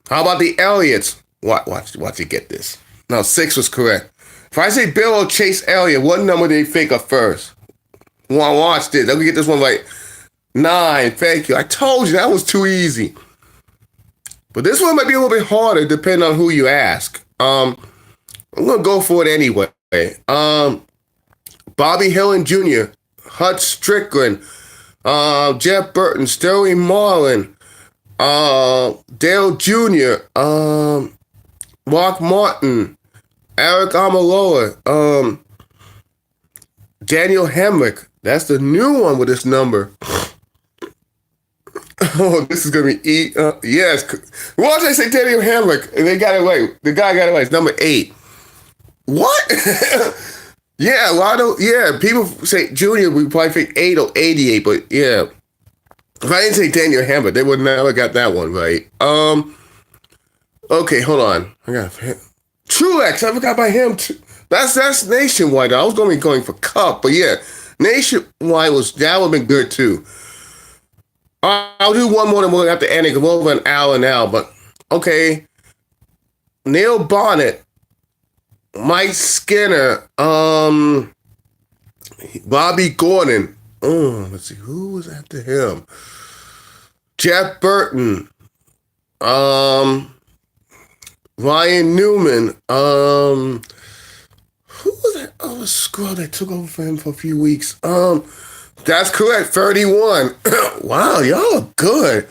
How about the Elliots? Watch they get this. No, 6 was correct. If I say Bill or Chase Elliott, what number do they think of first? Watch this. Let me get this one right. 9. Thank you. I told you that was too easy. But this one might be a little bit harder depending on who you ask. I'm going to go for it anyway. Bobby Hillin Jr., Hut Strickland, Jeff Burton, Stewy Marlin, Dale Jr., Mark Martin, Eric Amaloa, Daniel Hemrick. That's the new one with this number. Oh, this is going to be yes. Why did I say Daniel Hemrick? And they got it right. The guy got it right. It's number 8. What? Yeah, a lot of, people say Junior, we probably think 8 or 88, but yeah. If I didn't say Daniel Hemrick, they would never got that one right. Okay, hold on. I got Truex. I forgot about him too. That's nationwide. I was going to be going for Cup, but yeah, nationwide that would have been good too. I'll do one more and we'll have to end it because we're over an hour now, but okay. Neil Bonnet, Mike Skinner, Bobby Gordon. Let's see, who was after him? Jeff Burton, Ryan Newman, who was that other scrub that took over for him for a few weeks? That's correct, 31. Wow, y'all are good.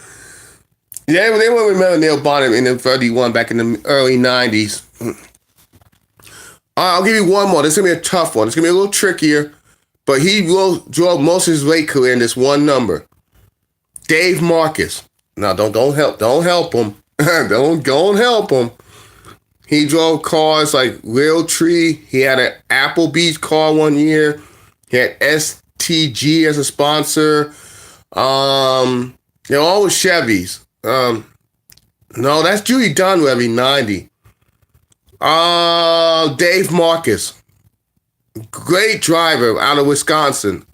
Yeah, they won't remember Neil Bonnet in the 31 back in the early 90s. I'll give you one more. This is going to be a tough one. It's going to be a little trickier, but he will draw most of his late career in this one number. Dave Marcus. Now, don't help him. Don't help him. He drove cars like Realtree. He had an Applebee's car one year. He had STG as a sponsor. They're all with Chevys. No, that's Judy Dunlevy, 90. Dave Marcus. Great driver out of Wisconsin.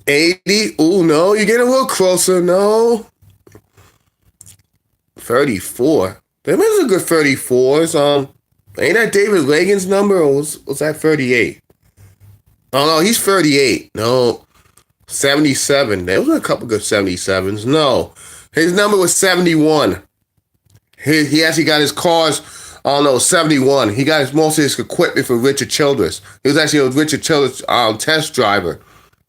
80. Oh, no, you're getting a little closer. No. 34. There was a good 34s. Ain't that David Reagan's number, or was that 38? Oh, no, he's 38. No. 77. There was a couple good 77s. No. His number was 71. He actually got his cars, 71. He got most of his equipment from Richard Childress. He was actually a Richard Childress test driver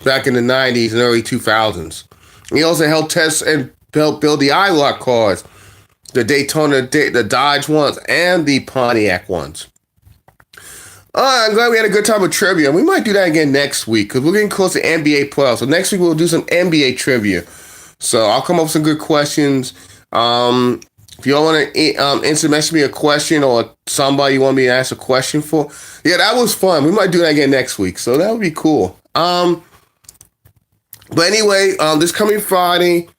back in the 90s and early 2000s. He also helped test and build the ILOC cars, the Daytona, the Dodge ones, and the Pontiac ones. I'm glad we had a good time with trivia. We might do that again next week because we're getting close to NBA playoffs. So next week we'll do some NBA trivia. So I'll come up with some good questions. If you all want to instant message me a question or somebody you want me to ask a question for, yeah, that was fun. We might do that again next week. So that would be cool. But anyway, this coming Friday,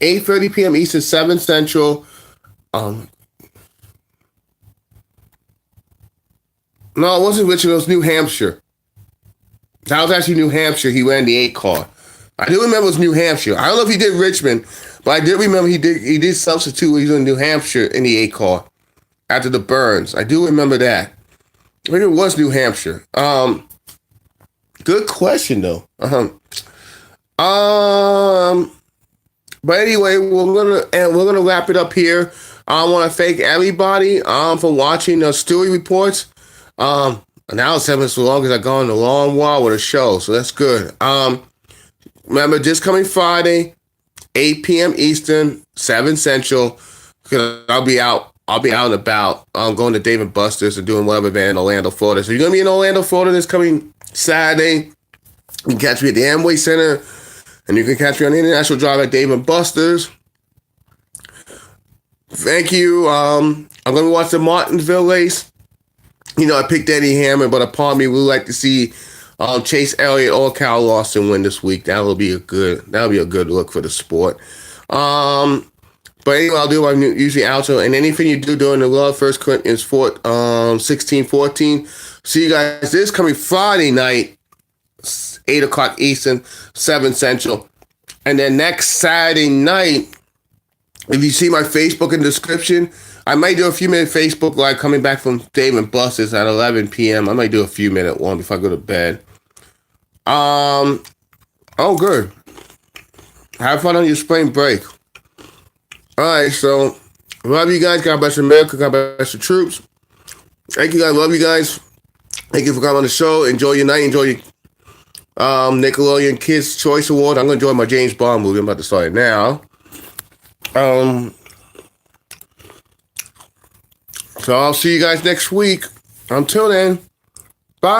8:30 p.m. Eastern, 7 Central. No, it wasn't Richmond. It was New Hampshire. That was actually New Hampshire. He ran the 8 car. I do remember it was New Hampshire. I don't know if he did Richmond, but I did remember he did substitute when he was in New Hampshire in the 8 car after the Burns. I do remember that. I think it was New Hampshire. Good question though. But anyway, we're gonna wrap it up here. I want to thank everybody for watching the Stewy reports. Now it's having so long as I've gone a long while with a show, so that's good. Remember, this coming Friday, 8 p.m. Eastern, 7 Central. I'll be out and about. I'm going to Dave & Buster's and doing whatever event in Orlando, Florida. So you're gonna be in Orlando, Florida this coming Saturday. You can catch me at the Amway Center, and you can catch me on the International Drive at Dave & Buster's. Thank you. I'm gonna watch the Martinsville race. You know, I picked Eddie Hammer, but upon me, we would like to see Chase Elliott or Cal Lawson win this week. That'll be a good look for the sport. But anyway, I'll do my usually outro. And anything you do during the Love, 1 Corinthians 16:14. See you guys this coming Friday night, 8 o'clock Eastern, 7 Central. And then next Saturday night, if you see my Facebook in the description, I might do a few minute Facebook Live coming back from Dave & Buster's at 11 p.m. I might do a few minute one before I go to bed. Oh, good. Have fun on your spring break. All right, so love you guys. God bless America. God bless the troops. Thank you guys. Love you guys. Thank you for coming on the show. Enjoy your night. Enjoy your Nickelodeon Kids Choice Award. I'm going to enjoy my James Bond movie. I'm about to start it now. So I'll see you guys next week. Until then.